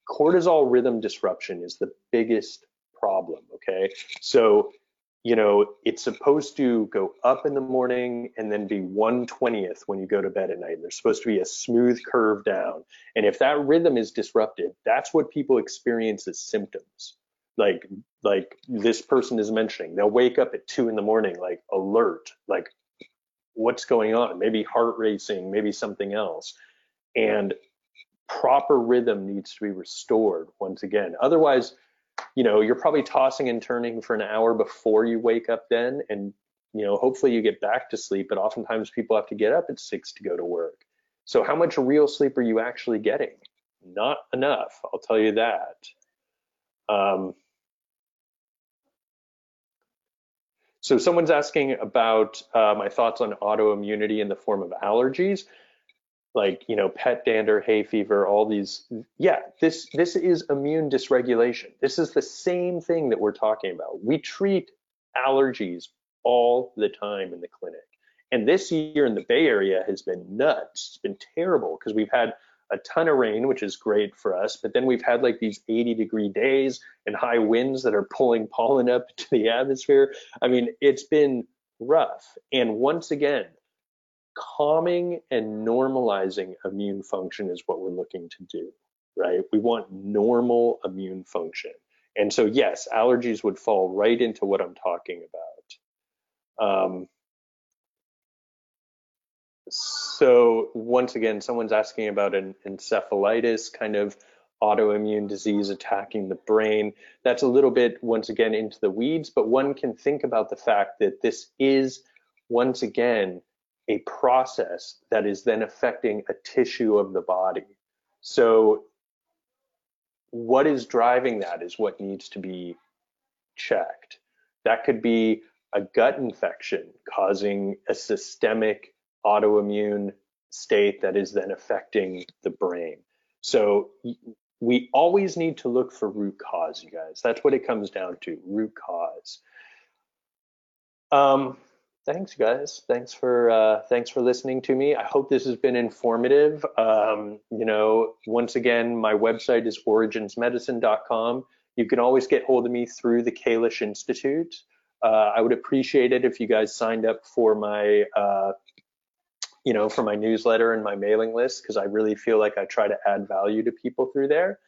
Cortisol rhythm disruption is the biggest problem. Okay, so you know it's supposed to go up in the morning and then be 1/20th when you go to bed at night. There's supposed to be a smooth curve down, and if that rhythm is disrupted, that's what people experience as symptoms. Like like this person is mentioning, they'll wake up at 2 in the morning, like alert, like what's going on? Maybe heart racing, maybe something else, and proper rhythm needs to be restored once again. Otherwise, you know, you're probably tossing and turning for an hour before you wake up then, and you know, hopefully you get back to sleep, but oftentimes people have to get up at 6 to go to work. So how much real sleep are you actually getting? Not enough, I'll tell you that. Um, so someone's asking about my thoughts on autoimmunity in the form of allergies, like you know pet dander, hay fever, all these. Yeah, this is immune dysregulation. This is the same thing that we're talking about. We treat allergies all the time in the clinic, and this year in the Bay Area has been nuts. It's been terrible because we've had a ton of rain, which is great for us, but then we've had like these 80-degree days and high winds that are pulling pollen up to the atmosphere. I mean, it's been rough, and once again, calming and normalizing immune function is what we're looking to do, right? We want normal immune function. And so, yes, allergies would fall right into what I'm talking about. So, once again, someone's asking about an encephalitis, kind of autoimmune disease attacking the brain. That's a little bit, once again, into the weeds, but one can think about the fact that this is, once again, a process that is then affecting a tissue of the body. So, what is driving that is what needs to be checked. That could be a gut infection causing a systemic autoimmune state that is then affecting the brain. So we always need to look for root cause, you guys. That's what it comes down to, root cause. Um, thanks, guys. Thanks for listening to me. I hope this has been informative. You know, once again, my website is originsmedicine.com. You can always get hold of me through the Kalish Institute. I would appreciate it if you guys signed up for my you know, for my newsletter and my mailing list, because I really feel like I try to add value to people through there.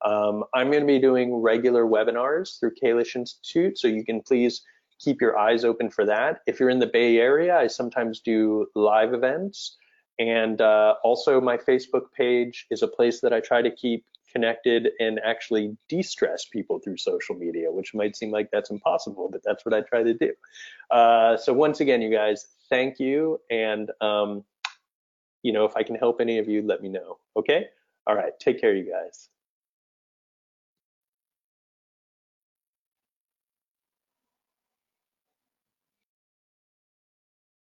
I'm going to be doing regular webinars through Kalish Institute, so you can please keep your eyes open for that. If you're in the Bay Area, I sometimes do live events. And also my Facebook page is a place that I try to keep connected and actually de-stress people through social media, which might seem like that's impossible, but that's what I try to do. So once again, you guys, thank you. And you know, if I can help any of you, let me know. Okay. All right, take care, you guys.